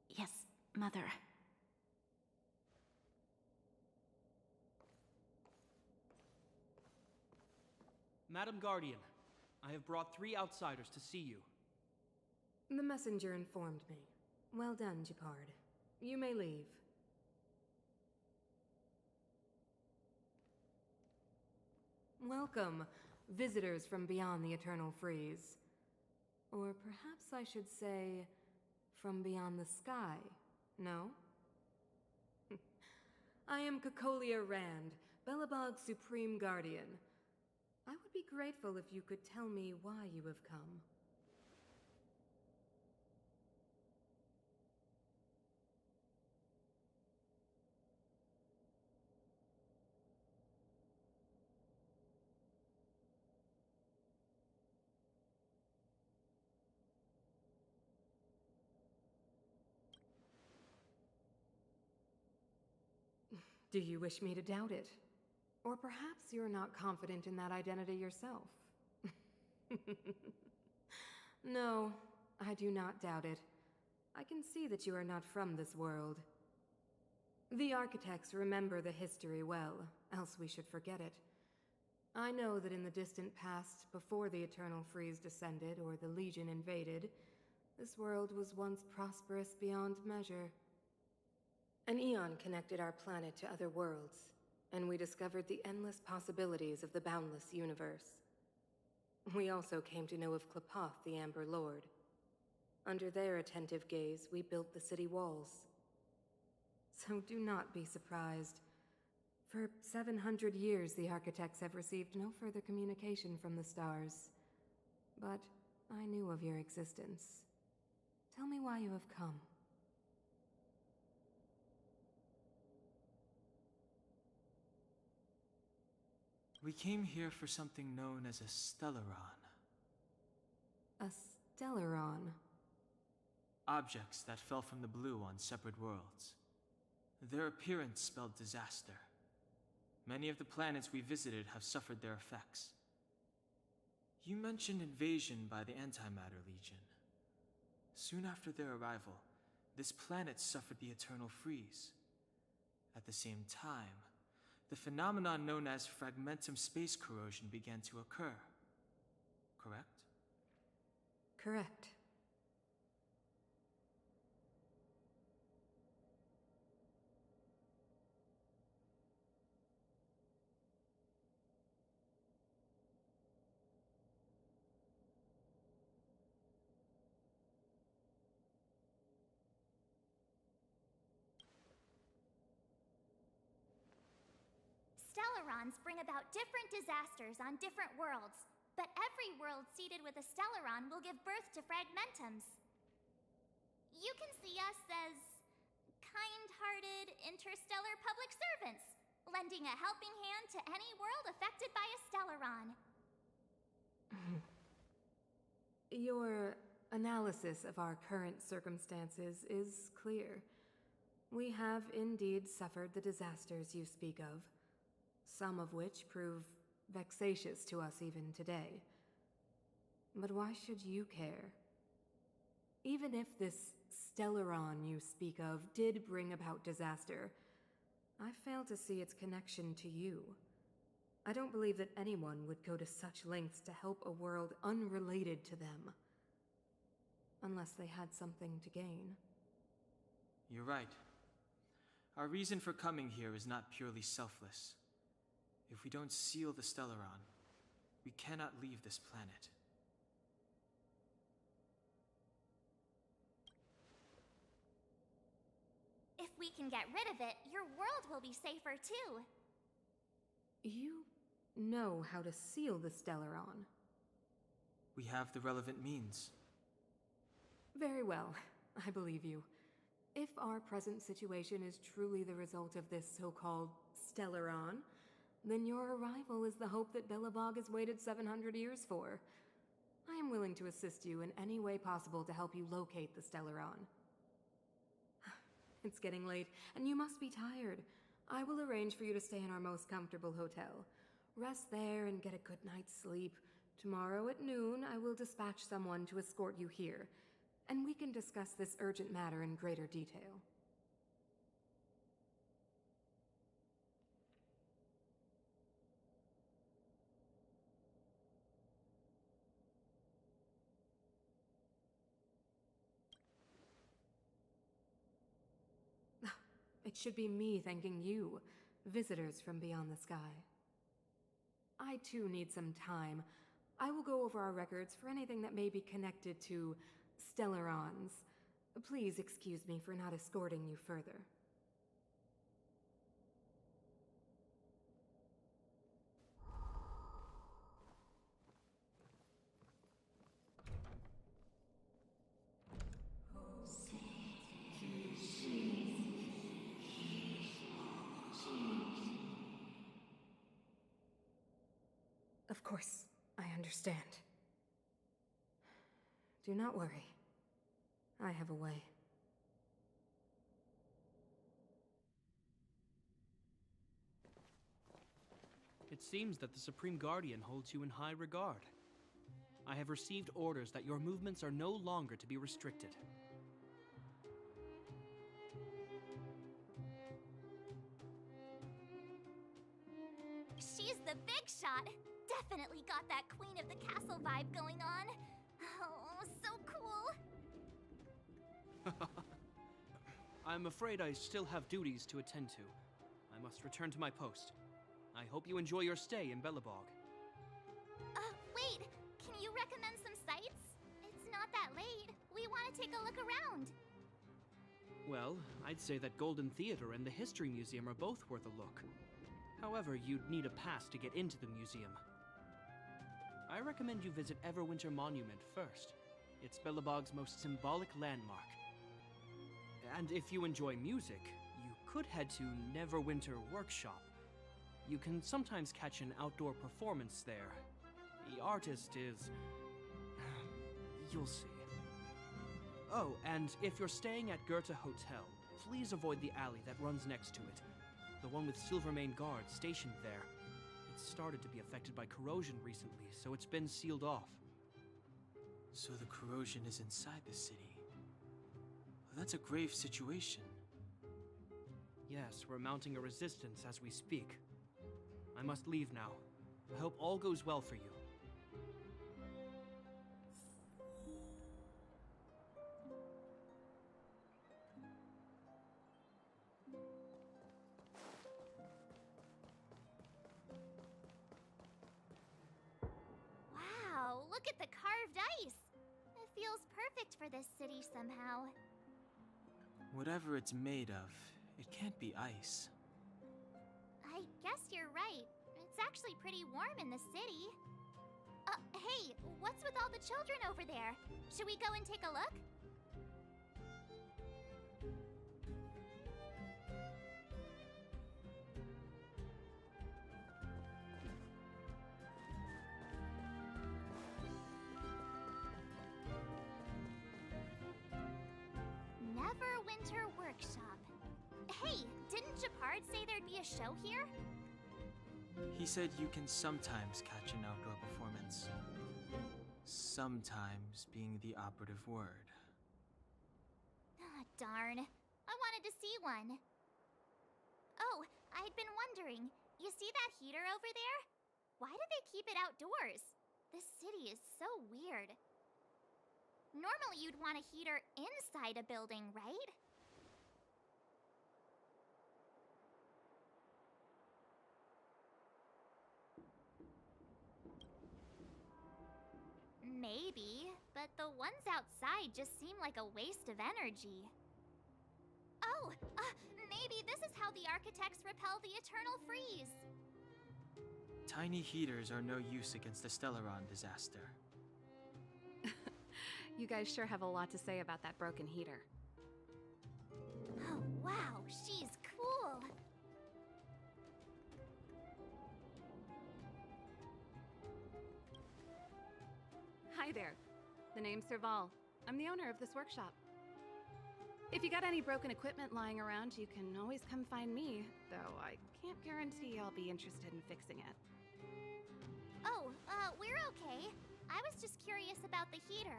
Yes, Mother. Madam Guardian, I have brought 3 outsiders to see you. The messenger informed me. Well done, Gepard. You may leave. Welcome, visitors from beyond the Eternal Freeze. Or perhaps I should say, from beyond the sky, no? I am Cocolia Rand, Belobog's Supreme Guardian. I would be grateful if you could tell me why you have come. Do you wish me to doubt it? Or perhaps you're not confident in that identity yourself? No, I do not doubt it. I can see that you are not from this world. The Architects remember the history well, else we should forget it. I know that in the distant past, before the Eternal Freeze descended or the Legion invaded, this world was once prosperous beyond measure. An eon connected our planet to other worlds, and we discovered the endless possibilities of the boundless universe. We also came to know of Klipoth, the Amber Lord. Under their attentive gaze, we built the city walls, so do not be surprised. For 700 years, the architects have received no further communication from the stars. But I knew of your existence. Tell me why you have come. We came here for something known as a Stellaron. A Stellaron? Objects that fell from the blue on separate worlds. Their appearance spelled disaster. Many of the planets we visited have suffered their effects. You mentioned invasion by the Antimatter Legion. Soon after their arrival, this planet suffered the eternal freeze. At the same time, the phenomenon known as fragmentum space corrosion began to occur. Correct? Correct. Stellarons bring about different disasters on different worlds, but every world seeded with a Stellaron will give birth to fragmentums. You can see us as kind-hearted interstellar public servants, lending a helping hand to any world affected by a Stellaron. Your analysis of our current circumstances is clear. We have indeed suffered the disasters you speak of, some of which prove vexatious to us even today. But why should you care? Even if this Stellaron you speak of did bring about disaster, I fail to see its connection to you. I don't believe that anyone would go to such lengths to help a world unrelated to them, unless they had something to gain. You're right. Our reason for coming here is not purely selfless. If we don't seal the Stellaron, we cannot leave this planet. If we can get rid of it, your world will be safer too. You know how to seal the Stellaron. We have the relevant means. Very well, I believe you. If our present situation is truly the result of this so-called Stellaron, then your arrival is the hope that Belobog has waited 700 years for. I am willing to assist you in any way possible to help you locate the Stellaron. It's getting late, and you must be tired. I will arrange for you to stay in our most comfortable hotel. Rest there and get a good night's sleep. Tomorrow at noon, I will dispatch someone to escort you here, and we can discuss this urgent matter in greater detail. It should be me thanking you, visitors from beyond the sky. I too need some time. I will go over our records for anything that may be connected to Stellarons. Please excuse me for not escorting you further. Of course, I understand. Do not worry. I have a way. It seems that the Supreme Guardian holds you in high regard. I have received orders that your movements are no longer to be restricted. She's the big shot! Definitely got that Queen of the Castle vibe going on. Oh, so cool! I'm afraid I still have duties to attend to. I must return to my post. I hope you enjoy your stay in Belobog. Wait! Can you recommend some sites? It's not that late. We want to take a look around. Well, I'd say that Golden Theater and the History Museum are both worth a look. However, you'd need a pass to get into the museum. I recommend you visit Everwinter Monument first. It's Belobog's most symbolic landmark. And if you enjoy music, you could head to Neverwinter Workshop. You can sometimes catch an outdoor performance there. The artist is... you'll see. Oh, and if you're staying at Goethe Hotel, please avoid the alley that runs next to it. The one with Silvermane guards stationed there. It's started to be affected by corrosion recently, so it's been sealed off. So the corrosion is inside the city. Well, that's a grave situation. Yes, we're mounting a resistance as we speak. I must leave now. I hope all goes well for you. Wow, look at the carved ice! It feels perfect for this city somehow. Whatever it's made of, it can't be ice. I guess you're right. It's actually pretty warm in the city. Hey, what's with all the children over there? Should we go and take a look? Neverwinter Workshop. Hey, didn't Japard say there'd be a show here? He said you can sometimes catch an outdoor performance. Sometimes being the operative word. Ah, darn. I wanted to see one. Oh, I'd been wondering. You see that heater over there? Why do they keep it outdoors? This city is so weird. Normally you'd want a heater inside a building, right? Maybe, but the ones outside just seem like a waste of energy. Oh, maybe this is how the architects repel the eternal freeze. Tiny heaters are no use against the Stellaron disaster. You guys sure have a lot to say about that broken heater. Oh, wow, she's cool. Hi there. The name's Serval. I'm the owner of this workshop. If you got any broken equipment lying around, you can always come find me, though I can't guarantee I'll be interested in fixing it. Oh, we're okay. I was just curious about the heater.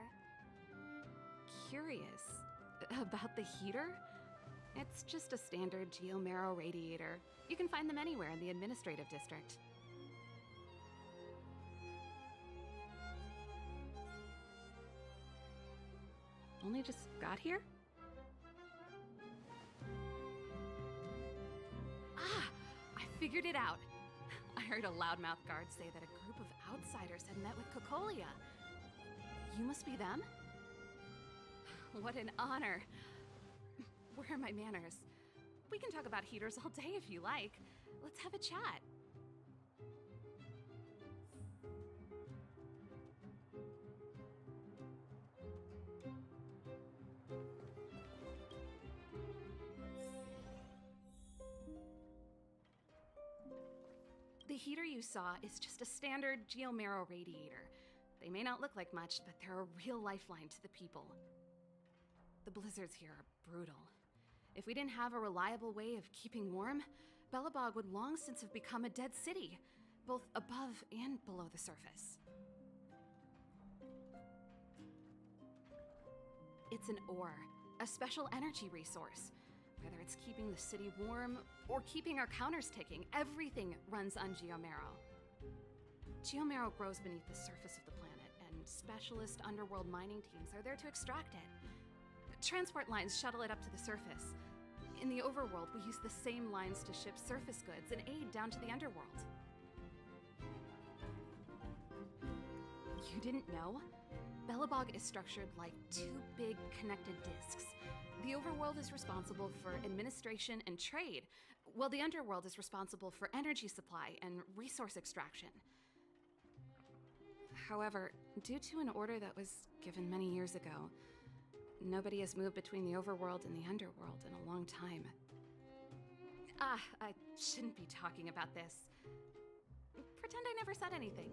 Curious about the heater? It's just a standard geomarrow radiator. You can find them anywhere in the administrative district. Only just got here? Ah! I figured it out! I heard a loudmouth guard say that a group of outsiders had met with Cocolia. You must be them? What an honor. Where are my manners? We can talk about heaters all day if you like. Let's have a chat. The heater you saw is just a standard geomarrow radiator. They may not look like much, but they're a real lifeline to the people. The blizzards here are brutal. If we didn't have a reliable way of keeping warm, Belobog would long since have become a dead city, both above and below the surface. It's an ore, a special energy resource. Whether it's keeping the city warm or keeping our counters ticking, everything runs on geomarrow. Geomarrow grows beneath the surface of the planet, and specialist underworld mining teams are there to extract it. Transport lines shuttle it up to the surface. In the overworld, we use the same lines to ship surface goods and aid down to the underworld. You didn't know? Belobog is structured like two big connected discs. The overworld is responsible for administration and trade, while the underworld is responsible for energy supply and resource extraction. However, due to an order that was given many years ago, nobody has moved between the overworld and the underworld in a long time. I shouldn't be talking about this. Pretend I never said anything.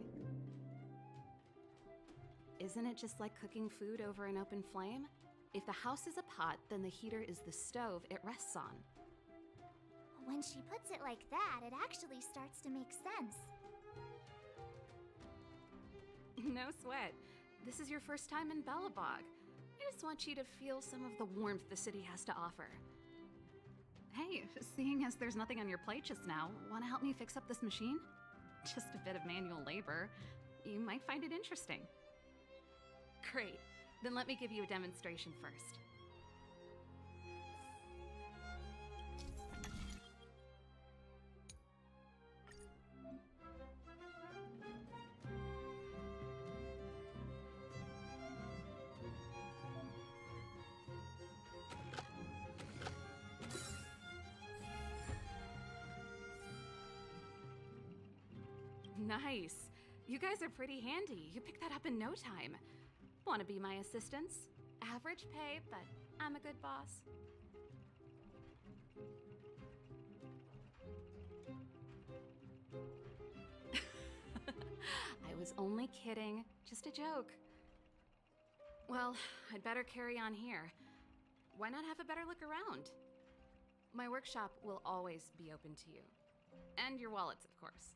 Isn't it just like cooking food over an open flame? If the house is a pot, then the heater is the stove it rests on. When she puts it like that, it actually starts to make sense. No sweat. This is your first time in Bellabog. I just want you to feel some of the warmth the city has to offer. Hey, seeing as there's nothing on your plate just now, want to help me fix up this machine? Just a bit of manual labor. You might find it interesting. Great. Then let me give you a demonstration first. Nice. You guys are pretty handy. You picked that up in no time. Want to be my assistants? Average pay, but I'm a good boss. I was only kidding. Just a joke. Well, I'd better carry on here. Why not have a better look around? My workshop will always be open to you. And your wallets, of course.